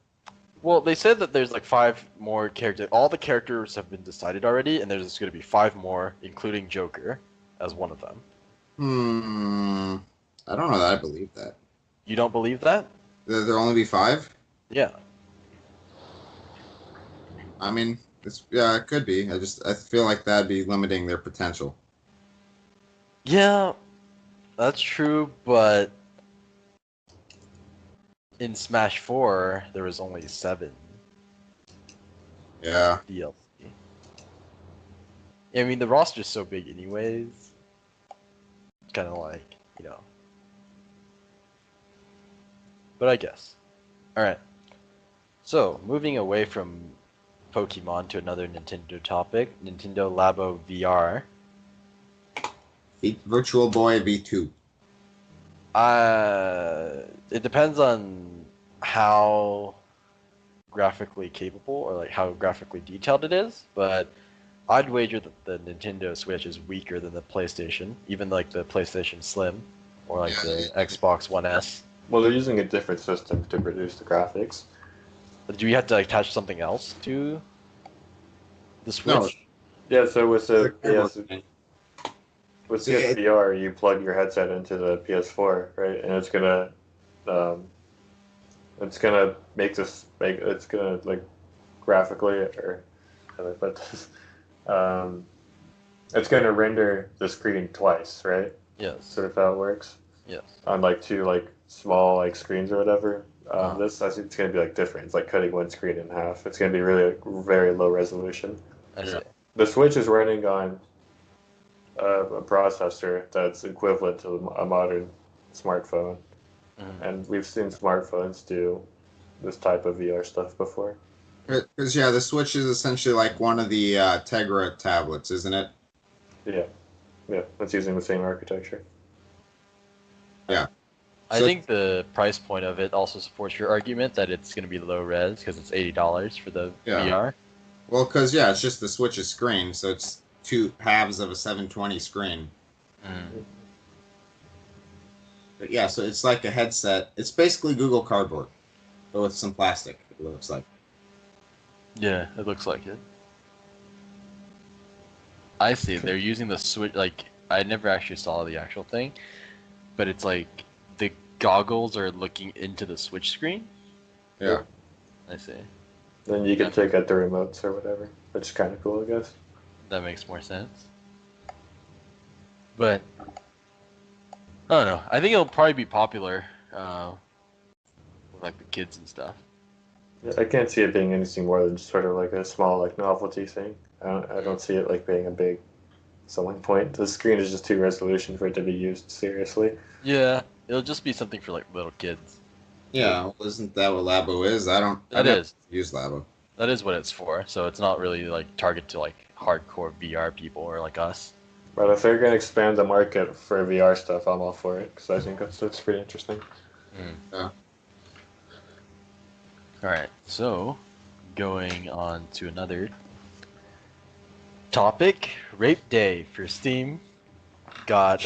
Well, they said that there's like 5 more characters. All the characters have been decided already, and there's going to be 5 more, including Joker as one of them. I don't know that I believe that. You don't believe that? There'll only be 5? Yeah. I mean, yeah, it could be. I feel like that'd be limiting their potential. Yeah, that's true, but in Smash 4, there was only 7 Yeah. DLC. I mean, the roster's so big anyways. It's kind of like, you know. But I guess. Alright. So, moving away from Pokemon to another Nintendo topic, Nintendo Labo VR. Virtual Boy V2. It depends on how graphically capable or like how graphically detailed it is, but I'd wager that the Nintendo Switch is weaker than the PlayStation, even like the PlayStation Slim or like the Xbox One S. Well, they're using a different system to produce the graphics. Do you have to like, attach something else to the Switch? No. Yeah, so with the Thing. with See, it- PSVR, you plug your headset into the PS4, right, and it's gonna like graphically or how do I put this? It's gonna render the screen twice, right? Yes. Sort of how it works Yes. on like 2 like small like screens or whatever. Uh-huh. This I think it's gonna be like different. It's like cutting one screen in half. It's gonna be really very low resolution. I see. The Switch is running on a processor that's equivalent to a modern smartphone, Mhm. and we've seen smartphones do this type of VR stuff before. Because yeah, the Switch is essentially like one of the Tegra tablets, isn't it? Yeah, it's using the same architecture. Yeah. I So- think the price point of it also supports your argument that it's going to be low res because it's $80 for the Yeah. VR. Well, because yeah, it's just the Switch's screen, so it's 2 halves of a 720 screen. Mm. But yeah, so it's like a headset. It's basically Google Cardboard, but with some plastic. It looks like. Yeah, it looks like it. I see. They're using the Switch. Like, I never actually saw the actual thing, but it's like the goggles are looking into the Switch screen. Yeah. I see. Then you can Yeah. take out the remotes or whatever, which is kind of cool, I guess. That makes more sense. But I don't know. I think it'll probably be popular with like the kids and stuff. Yeah, I can't see it being anything more than sort of like a small like novelty thing. I don't see it like being a big selling point. The screen is just too resolution for it to be used seriously. Yeah, it'll just be something for like little kids. Yeah, well, isn't that what Labo is? I That never is. use Labo. That is what it's for. So it's not really like target to like hardcore VR people or like us. But if they're going to expand the market for VR stuff, I'm all for it because I think that's pretty interesting. Yeah. All right. So going on to another topic, Rape Day for Steam. Got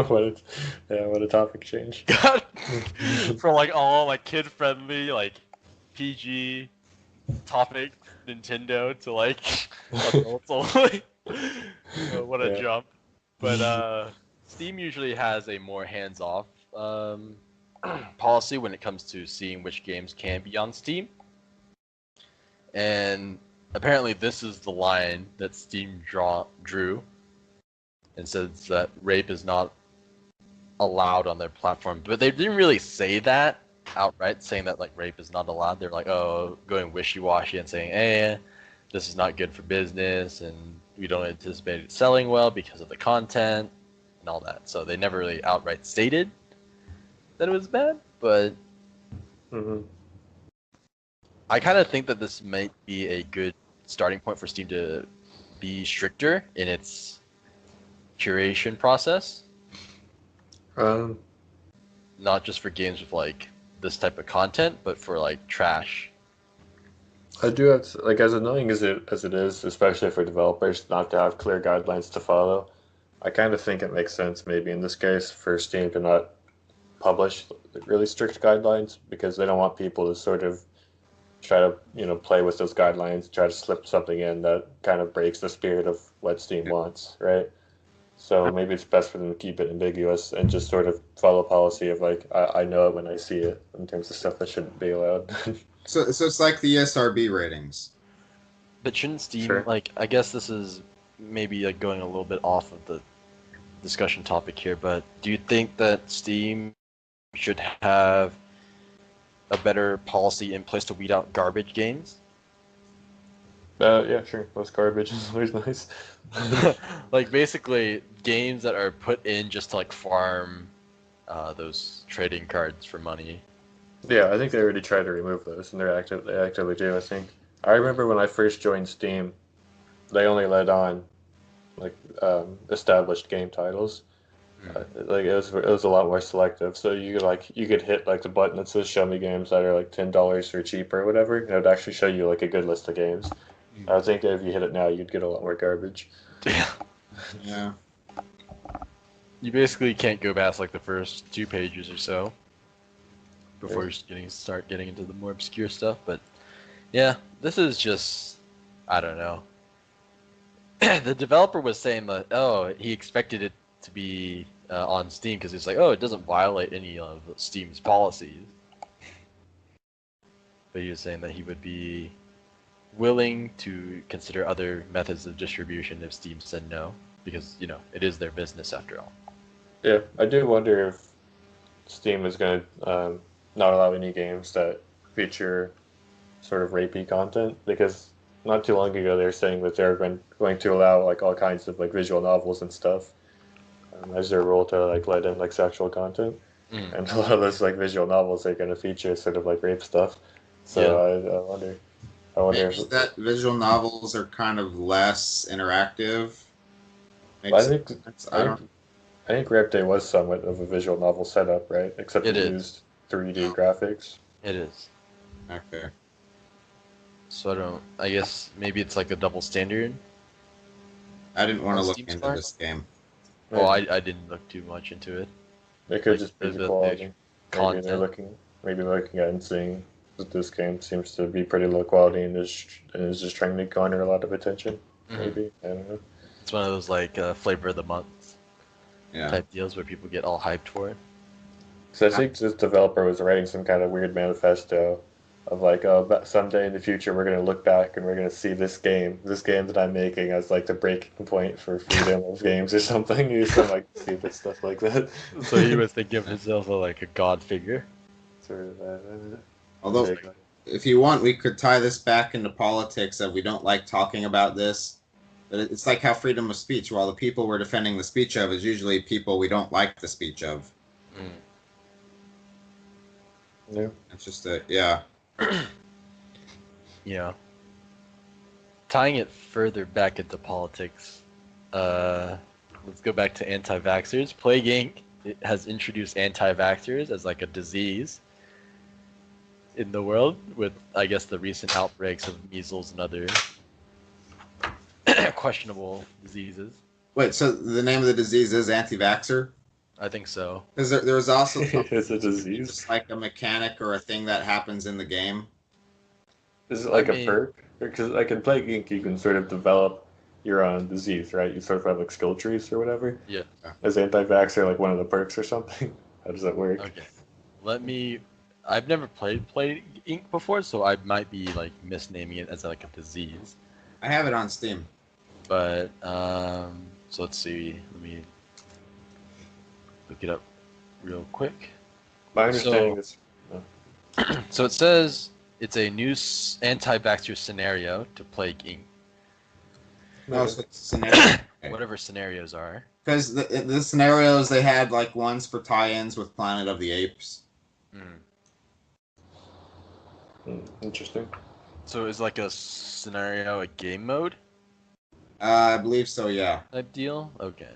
what a topic change. got from like all like kid friendly like PG topic Nintendo to like adults only. What a Yeah. jump. But Steam usually has a more hands-off policy when it comes to seeing which games can be on Steam. And apparently this is the line that Steam drew and says that rape is not allowed on their platform. But they didn't really say that outright, saying that like rape is not allowed. They're like, oh, going wishy-washy and saying, eh, this is not good for business and we don't anticipate it selling well because of the content and all that. So they never really outright stated that it was bad, but I kind of think that this might be a good starting point for Steam to be stricter in its curation process. Not just for games with like this type of content, but for like trash. I do have to, like, as annoying as it is, especially for developers not to have clear guidelines to follow. I kind of think it makes sense maybe in this case for Steam to not publish really strict guidelines because they don't want people to sort of try to play with those guidelines, try to slip something in that kind of breaks the spirit of what Steam wants, right? So maybe it's best for them to keep it ambiguous and just sort of follow policy of like I know it when I see it in terms of stuff that shouldn't be allowed. So it's like the ESRB ratings. But shouldn't Steam, Sure. like, I guess this is maybe like going a little bit off of the discussion topic here, but do you think that Steam should have a better policy in place to weed out garbage games? Yeah, sure. Less garbage is always nice. Like basically games that are put in just to like farm those trading cards for money. Yeah, I think they already tried to remove those, and they actively do. I think. I remember when I first joined Steam, they only let on like established game titles. Like it was a lot more selective. So you could hit like the button that says "Show me games that are like $10 or cheaper" or whatever, and it would actually show you like a good list of games. I think that if you hit it now, you'd get a lot more garbage. Yeah. Yeah. You basically can't go past like the first 2 pages or so before you start getting into the more obscure stuff. But yeah, this is just, I don't know. The developer was saying that he expected it to be on Steam because he's like, it doesn't violate any of Steam's policies. But he was saying that he would be willing to consider other methods of distribution if Steam said no, because it is their business after all. Yeah, I do wonder if Steam is going to not allow any games that feature sort of rapey content, because not too long ago they were saying that they're going to allow like all kinds of like visual novels and stuff as their rule to like let in like sexual content, and a lot of those like visual novels are going to feature sort of like rape stuff. So yeah. I wonder Maybe that visual novels are kind of less interactive. I think Rape Day was somewhat of a visual novel setup, right? Except it used 3D graphics. It is. Okay. So I guess maybe it's like a double standard. I didn't want to look Steam's into part? this game. Well, I didn't look too much into it. It could Like, just be the the quality. content. Maybe they're looking at it and seeing that this game seems to be pretty low quality and is just trying to garner a lot of attention. Maybe, I don't know. It's one of those like flavor of the month Yeah. type deals where people get all hyped for it. So I think this developer was writing some kind of weird manifesto of like, but someday in the future we're going to look back and we're going to see this game that I'm making as like the breaking point for freedom of games or something. Or some like stupid stuff like that. So he was thinking of himself like a god figure. Sort of. Although, if you want, we could tie this back into politics of we don't like talking about this. But it's like how freedom of speech, while the people we're defending the speech of is usually people we don't like the speech of. Yeah. It's just yeah. Yeah. Tying it further back into politics, let's go back to anti-vaxxers. Plague Inc. has introduced anti-vaxxers as like a disease in the world with, I guess, the recent outbreaks of measles and other questionable diseases. Wait, so the name of the disease is anti-vaxxer? I think so. Because there's also It's a disease. just like a mechanic or a thing that happens in the game. Is it I like a mean- perk? Because like in Plague Inc, you can sort of develop your own disease, right? You sort of have like skill trees or whatever. Yeah. Is anti-vaxxer like one of the perks or something? How does that work? Okay. I've never played Ink before, so I might be like misnaming it as like a disease. I have it on Steam. But so let's see. Let me look it up real quick. My understanding is So it says it's a new anti-vaxxer scenario to Plague Inc. No, so it's scenario. Whatever scenarios are. Because the scenarios they had like ones for tie-ins with Planet of the Apes. interesting. So is like a scenario a game mode I believe so. Yeah. type deal? Okay.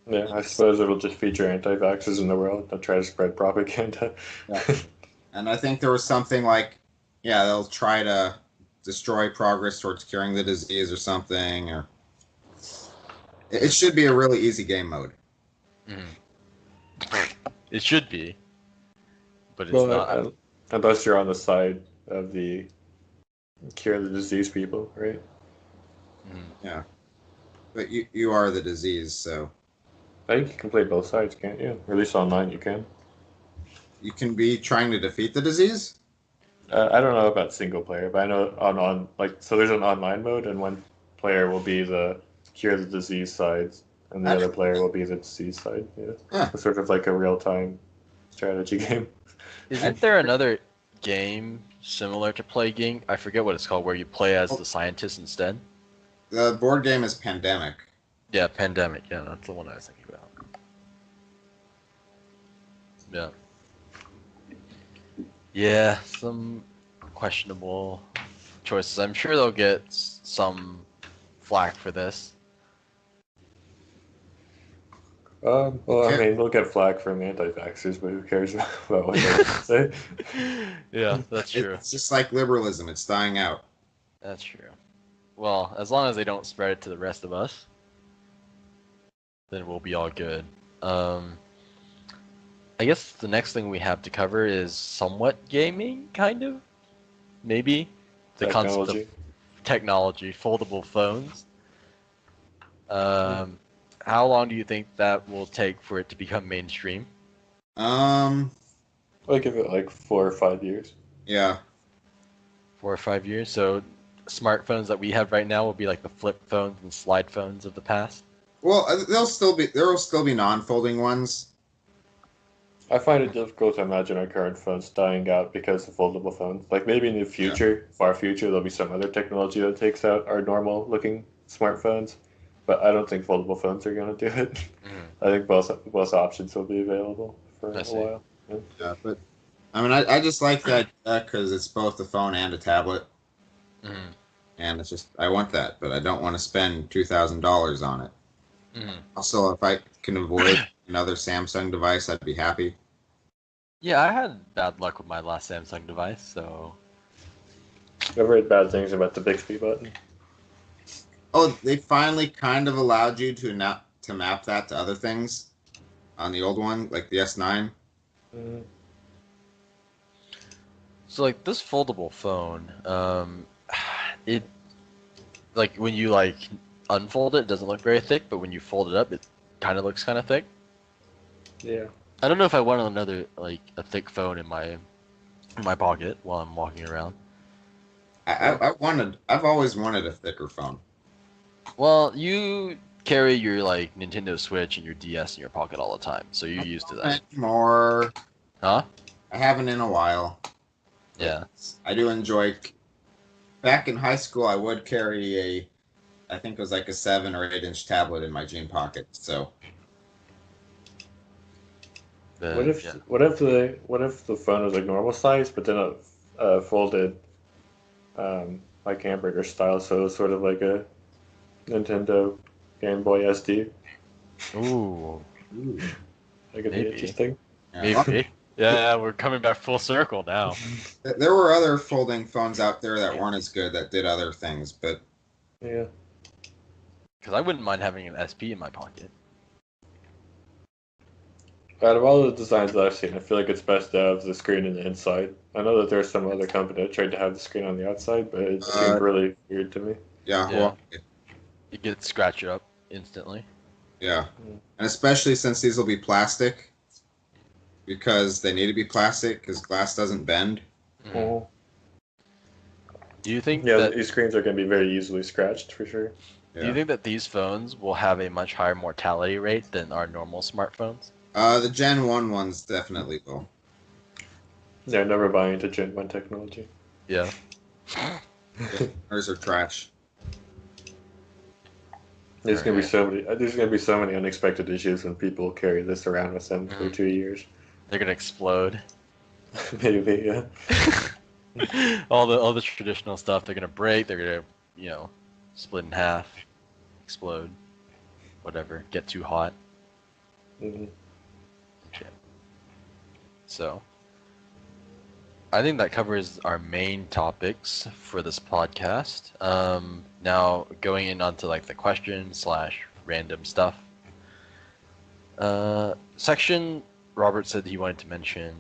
Yeah, I suppose it'll just feature anti-vaxxers in the world that try to spread propaganda. Yeah. And I think there was something like, yeah, they'll try to destroy progress towards curing the disease or something. Or it should be a really easy game mode. It should be, but it's Well, not. unless you're on the side of the cure the disease people, right? Yeah. But you are the disease, so I think you can play both sides, can't you? Or at least online you can. you can be trying to defeat the disease. I don't know about single player, but I know on like so there's an online mode, and one player will be the cure the disease side, and the other player will be the disease side. Yeah, Huh. It's sort of like a real time strategy game. Isn't there another game similar to Plague Inc? I forget what it's called, where you play as the scientist instead. The board game is Pandemic. Yeah, Pandemic. Yeah, that's the one I was thinking about. Yeah. Yeah, some questionable choices. I'm sure they'll get some flack for this. Well, I mean, they'll get flack from anti-vaxxers, but who cares about what they have to say? Yeah, that's true. It's just like liberalism. It's dying out. That's true. Well, as long as they don't spread it to the rest of us, then we'll be all good. I guess the next thing we have to cover is somewhat gaming, kind of? Maybe? The concept of technology, foldable phones. How long do you think that will take for it to become mainstream? I'll give it like 4 or 5 years. Yeah. 4 or 5 years? So smartphones that we have right now will be like the flip phones and slide phones of the past? Well, there will still be non-folding ones. I find it difficult to imagine our current phones dying out because of foldable phones. Like maybe in the future, far future, there'll be some other technology that takes out our normal looking smartphones. But I don't think foldable phones are going to do it. I think both options will be available for a while. Yeah, but I mean, I just like that because it's both a phone and a tablet, and it's just I want that, but I don't want to spend $2,000 on it. Also, if I can avoid another Samsung device, I'd be happy. Yeah, I had bad luck with my last Samsung device, so... I've heard bad things about the Bixby button. Oh, they finally kind of allowed you to map that to other things on the old one, like the S9. So, like, this foldable phone, it... Like, when you, like, unfold it, it doesn't look very thick, but when you fold it up, it kind of looks kind of thick. Yeah. I don't know if I want another, like, a thick phone in my pocket while I'm walking around. I've always wanted a thicker phone. Well, you carry your, like, Nintendo Switch and your DS in your pocket all the time, so you're used to that. More. Huh? I haven't in a while. Yeah. I do enjoy. Back in high school, I would carry I think it was like a 7 or 8-inch tablet in my jean pocket. So. What if the phone was like normal size, but then it folded, like hamburger style, so it was sort of like a Nintendo Game Boy SD. Ooh. That could be interesting. Maybe. Yeah, we're coming back full circle now. There were other folding phones out there that weren't as good that did other things, but yeah. Because I wouldn't mind having an SP in my pocket. Out of all the designs that I've seen, I feel like it's best to have the screen in the inside. I know that there's some other company that tried to have the screen on the outside, but it seemed really weird to me. Yeah, Yeah. well, You get scratch it up instantly. yeah. And especially since these will be plastic, because they need to be plastic, because glass doesn't bend. Oh. Do you think Yeah, that these screens are going to be very easily scratched for sure. Do you Yeah. think that these phones will have a much higher mortality rate than our normal smartphones? The Gen 1 ones definitely will. Yeah, never buying into Gen 1 technology. Yeah. Ours are trash. There's gonna be Alright. so many. There's gonna be so many unexpected issues when people carry this around with them for 2 years. They're gonna explode. Maybe, yeah. all the traditional stuff, they're gonna break, they're gonna, split in half, explode, whatever, get too hot. Mhm. So, I think that covers our main topics for this podcast. Now going in onto like the question/random stuff. Section. Robert said he wanted to mention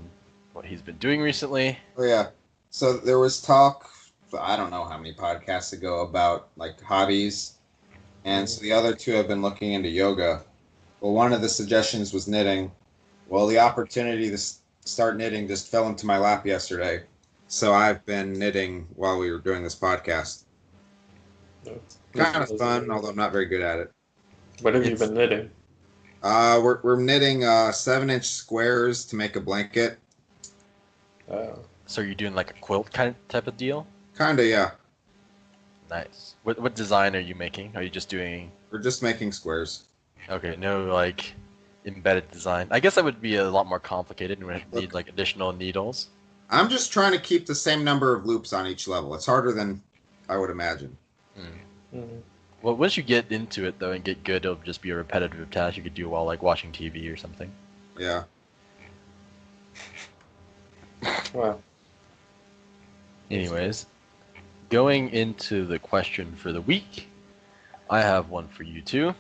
what he's been doing recently. Oh yeah. So there was talk, I don't know how many podcasts ago, about like hobbies, and so the other two have been looking into yoga. Well, one of the suggestions was knitting. Well, the opportunity to start knitting just fell into my lap yesterday, so I've been knitting while we were doing this podcast. Kind of fun, although I'm not very good at it. What have you been knitting? We're knitting 7-inch squares to make a blanket. So you're doing like a quilt type of deal? Kinda, yeah. Nice. What design are you making? Are you just doing? We're just making squares. Okay, no like embedded design. I guess that would be a lot more complicated and would need like additional needles. I'm just trying to keep the same number of loops on each level. It's harder than I would imagine. Well, once you get into it though and get good, it'll just be a repetitive task you could do while like watching TV or something. Yeah. Wow. Anyways, going into the question for the week, I have one for you too.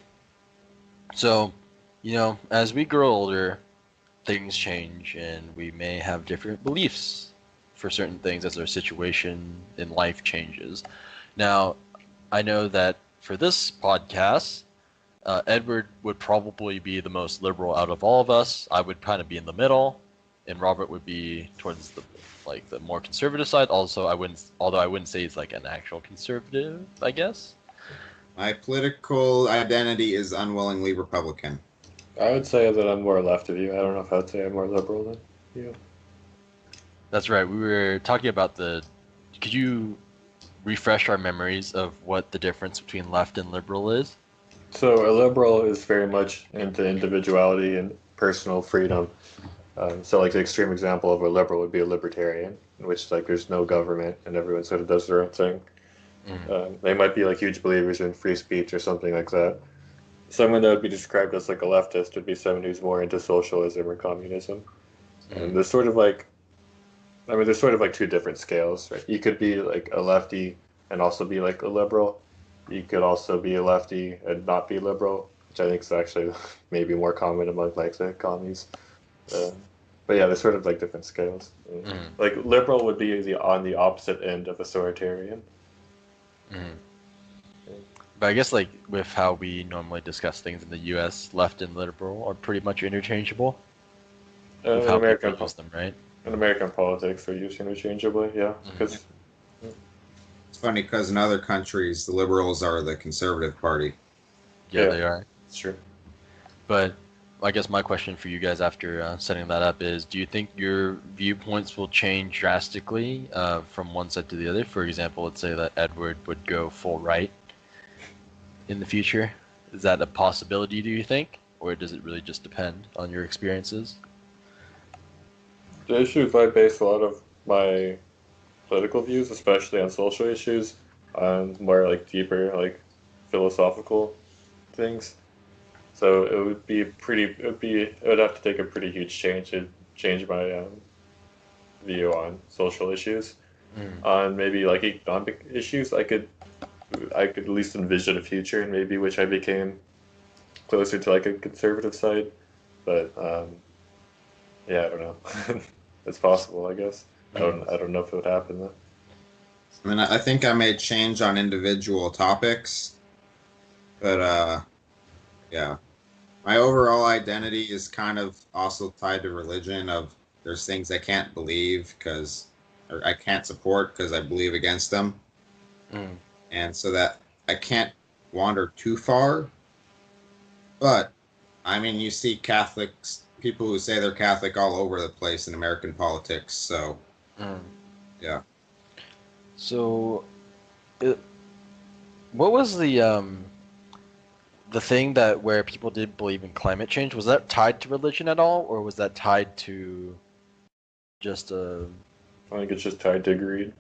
So, as we grow older, things change and we may have different beliefs for certain things as our situation in life changes. Now, I know that for this podcast, Edward would probably be the most liberal out of all of us. I would kind of be in the middle, and Robert would be towards the more conservative side. Also, although I wouldn't say he's like an actual conservative, I guess. My political identity is unwillingly Republican. I would say that I'm more left of you. I don't know if I'd say I'm more liberal than you. That's right. We were talking about could you refresh our memories of what the difference between left and liberal is? So a liberal is very much into individuality and personal freedom. So like the extreme example of a liberal would be a libertarian, in which like there's no government and everyone sort of does their own thing. They might be like huge believers in free speech or something like that. Someone that would be described as like a leftist would be someone who's more into socialism or communism. And there's sort of like two different scales, right? You could be like a lefty and also be like a liberal. You could also be a lefty and not be liberal, which I think is actually maybe more common among like the commies. But yeah, there's sort of like different scales. Like liberal would be on the opposite end of authoritarian. But I guess like with how we normally discuss things in the U.S., left and liberal are pretty much interchangeable. With how people use them, right? In American politics, they're used interchangeably, yeah. Because It's funny because in other countries, the liberals are the conservative party. Yeah, they are. it's true. But I guess my question for you guys after setting that up is, do you think your viewpoints will change drastically from one side to the other? For example, let's say that Edward would go full right in the future. Is that a possibility, do you think? Or does it really just depend on your experiences? The issue is I base a lot of my political views, especially on social issues, on more like deeper, like philosophical things. So it would have to take a pretty huge change to change my view on social issues. On maybe like economic issues, I could I could at least envision a future in maybe which I became closer to like a conservative side. But yeah, I don't know. It's possible, I guess. I don't know if it would happen though. I mean, I think I may change on individual topics, but yeah. My overall identity is kind of also tied to religion. Of there's things I can't believe because, or I can't support because I believe against them, Mm. and so that I can't wander too far. But I mean, you see Catholics, people who say they're Catholic all over the place in American politics. So Mm. yeah. So, it, what was the thing that where people did believe in climate change? Was that tied to religion at all, or was that tied to just I think it's just tied to greed.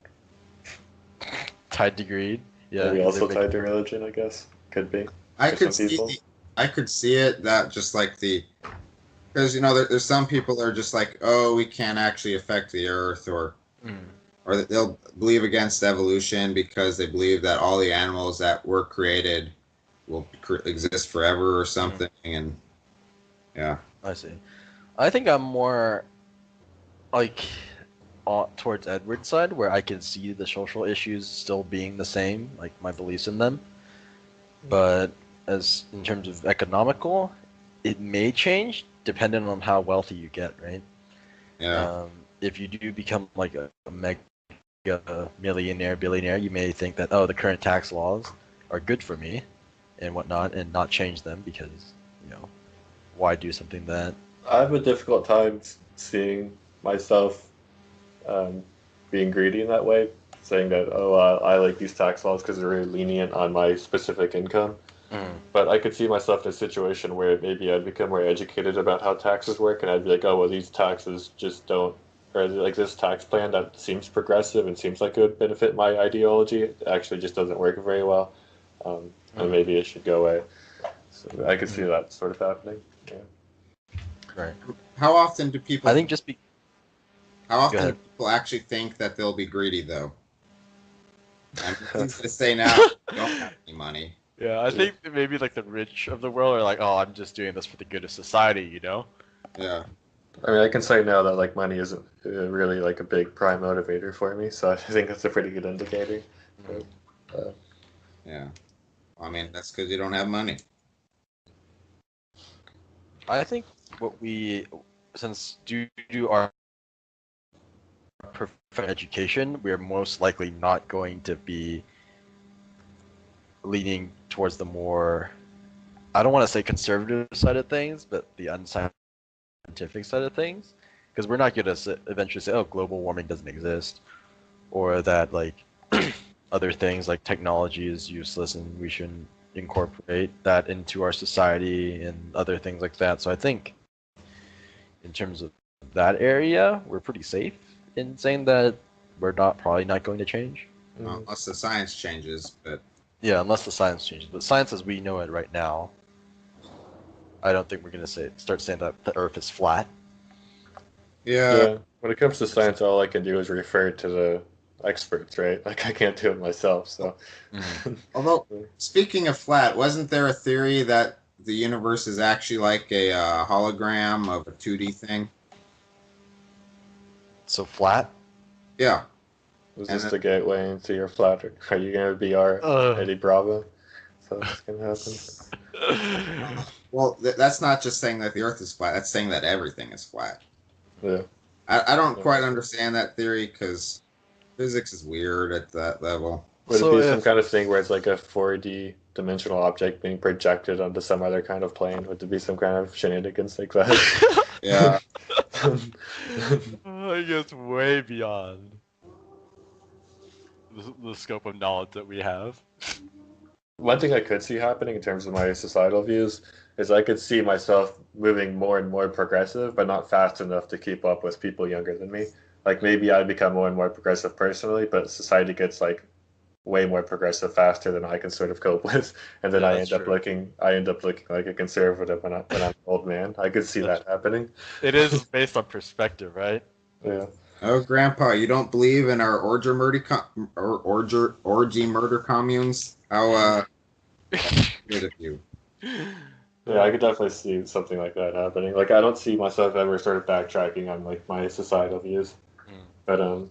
tied to greed? Yeah, Maybe 'cause also everybody- tied to religion, I guess. Could be. I For could some see, people. I could see it that just like because there's some people that are just like, oh, we can't actually affect the earth, Mm. or that they'll believe against evolution because they believe that all the animals that were created will exist forever or something. And yeah, I see. I think I'm more like towards Edward's side, where I can see the social issues still being the same, like my beliefs in them. But as in terms of economical, it may change depending on how wealthy you get, right? yeah, If you do become like a mega millionaire, billionaire, you may think that, oh, the current tax laws are good for me and whatnot, and not change them because, why do something that. I have a difficult time seeing myself um, being greedy in that way, saying that, oh, I like these tax laws because they're really lenient on my specific income. Mm. But I could see myself in a situation where maybe I'd become more educated about how taxes work, and I'd be like, oh, well, these taxes just don't, or like this tax plan that seems progressive and seems like it would benefit my ideology, actually just doesn't work very well, and maybe it should go away. So I could see that sort of happening. Yeah. Right. how often do people? I think just be. How often do ahead. people actually think that they'll be greedy though? I mean, it's easy to say now you don't have any money. Yeah, I think maybe like the rich of the world are like, oh, I'm just doing this for the good of society, Yeah. I mean, I can say now that like money isn't really like a big prime motivator for me, so I think that's a pretty good indicator. But, Yeah. I mean, that's because you don't have money. I think what since due to our professional education, we're most likely not going to be leaning towards the more, I don't want to say conservative side of things, but the unscientific side of things, because we're not going to eventually say, oh, global warming doesn't exist, or that like other things like technology is useless and we shouldn't incorporate that into our society and other things like that. So I think in terms of that area, we're pretty safe in saying that we're probably not going to change. Unless the science changes, but Yeah, unless the science changes. But science as we know it right now, I don't think we're going to start saying that the Earth is flat. yeah. when it comes to science, all I can do is refer to the experts, right? Like I can't do it myself, so. Although, speaking of flat, wasn't there a theory that the universe is actually like a hologram of a 2D thing? So flat? Yeah. Is And this the gateway into your flat? Are you gonna be our Eddie Bravo? So that's gonna happen. Well, that's not just saying that the Earth is flat. That's saying that everything is flat. Yeah. I don't quite understand that theory because physics is weird at that level. Would So it be some kind of thing where it's like a 4D dimensional object being projected onto some other kind of plane? Would there be some kind of shenanigans like that? Yeah. I guess way beyond the scope of knowledge that we have. One thing I could see happening in terms of my societal views is I could see myself moving more and more progressive, but not fast enough to keep up with people younger than me. Like maybe I become more and more progressive personally, but society gets like way more progressive faster than I can sort of cope with, and then Yeah, I that's end up true. looking like a conservative when I'm an old man. I could see that happening. It is based on perspective, right? Yeah. Oh, Grandpa, you don't believe in our orgy murder communes? How good of you. Yeah, I could definitely see something like that happening. Like, I don't see myself ever sort of backtracking on like my societal views, but or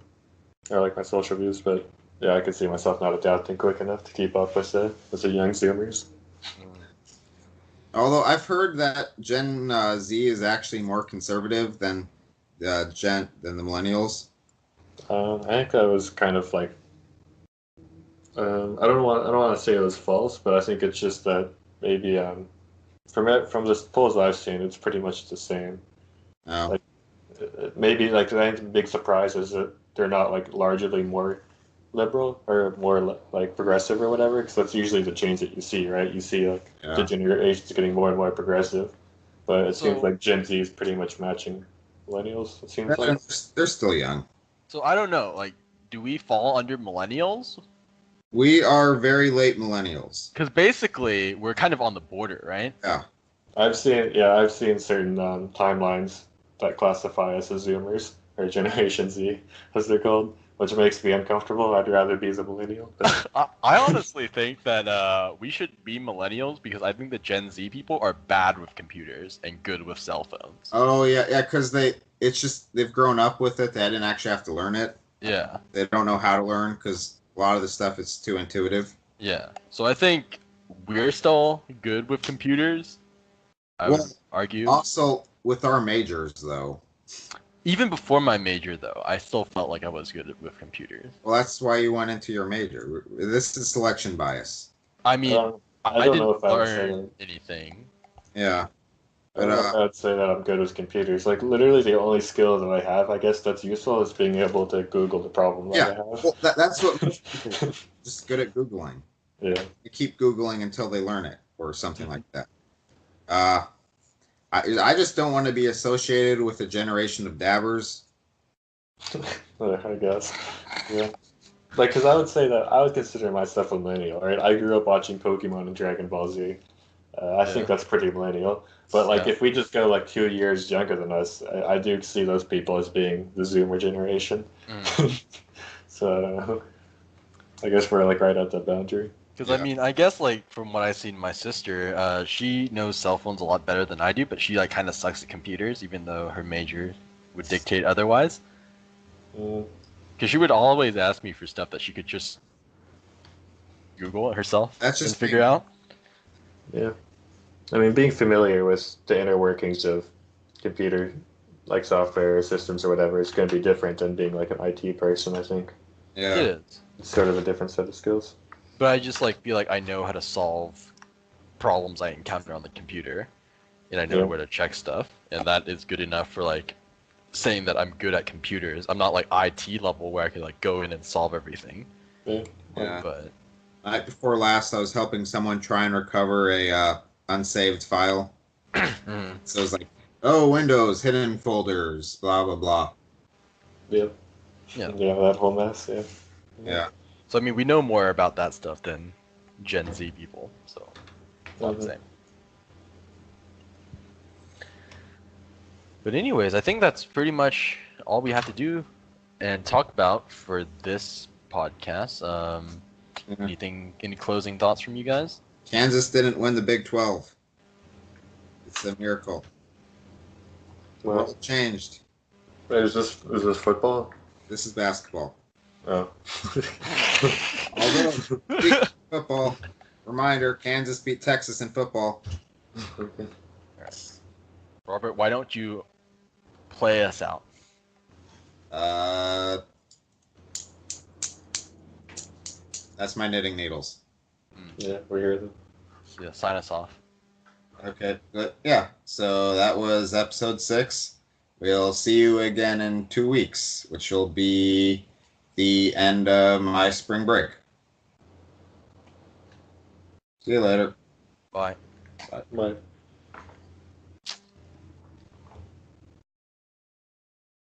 like my social views. But yeah, I could see myself not adapting quick enough to keep up with the young Zoomers. Although I've heard that Gen Z is actually more conservative than the millennials. I think that was kind of like I don't want to say it was false, but I think it's just that maybe from the polls I've seen, it's pretty much the same. Oh. Like maybe like I think the big surprise is that they're not like largely more liberal or more like progressive or whatever, because that's usually the change that you see, right? You see like the generations getting more and more progressive, but it seems like Gen Z is pretty much matching millennials. It seems like They're still young. So I don't know. Like, do we fall under millennials? We are very late millennials. Because basically, we're kind of on the border, right? Yeah. I've seen certain timelines that classify us as Zoomers or Generation Z, as they're called, which makes me uncomfortable. I'd rather be the millennial. I honestly think that we should be millennials because I think the Gen Z people are bad with computers and good with cell phones. Oh yeah, because it's just they've grown up with it. They didn't actually have to learn it. Yeah. They don't know how to learn because a lot of the stuff is too intuitive. Yeah. So I think we're still good with computers. I would argue. Also, with our majors, though. Even before my major, though, I still felt like I was good with computers. Well, that's why you went into your major. This is selection bias. I mean, I don't didn't know if I would learn anything. Yeah. I don't know if I'd say that I'm good with computers. Like, literally the only skill that I have, I guess, that's useful is being able to Google the problem that I have. Well, that's what most people are just good at Googling. Yeah. You keep Googling until they learn it or something like that. I just don't want to be associated with a generation of dabbers. I guess. Yeah. Like, because I would say that I would consider myself a millennial, right? I grew up watching Pokemon and Dragon Ball Z. I think that's pretty millennial. But, like, if we just go, like, 2 years younger than us, I do see those people as being the Zoomer generation. So, I don't know. I guess we're, like, right at that boundary. Because, I mean, I guess, like, from what I've seen my sister, she knows cell phones a lot better than I do, but she, like, kind of sucks at computers, even though her major would dictate otherwise. Because she would always ask me for stuff that she could just Google it herself and figure out. Yeah. I mean, being familiar with the inner workings of computer, like software systems or whatever, is going to be different than being like an IT person, I think. Yeah. It is. It's sort of a different set of skills. But I just, like, feel like I know how to solve problems I encounter on the computer, and I know where to check stuff, and that is good enough for, like, saying that I'm good at computers. I'm not, like, IT level where I could, like, go in and solve everything. Yeah. But Night before last, I was helping someone try and recover a unsaved file. So it was like, oh, Windows, hidden folders, blah, blah, blah. Yep. Yeah, that whole mess, Yeah. So, I mean, we know more about that stuff than Gen Z people, so it's not the same. But anyways, I think that's pretty much all we have to do and talk about for this podcast. Any closing thoughts from you guys? Kansas didn't win the Big 12. It's a miracle. Well, World changed. Is this football? This is basketball. Oh. Although, football, reminder, Kansas beat Texas in football. Okay. Robert, why don't you play us out? That's my knitting needles. Yeah, we're here then. Yeah, sign us off. Okay, but yeah, so that was episode 6. We'll see you again in 2 weeks, which will be the end of my spring break. See you later. Bye. Bye.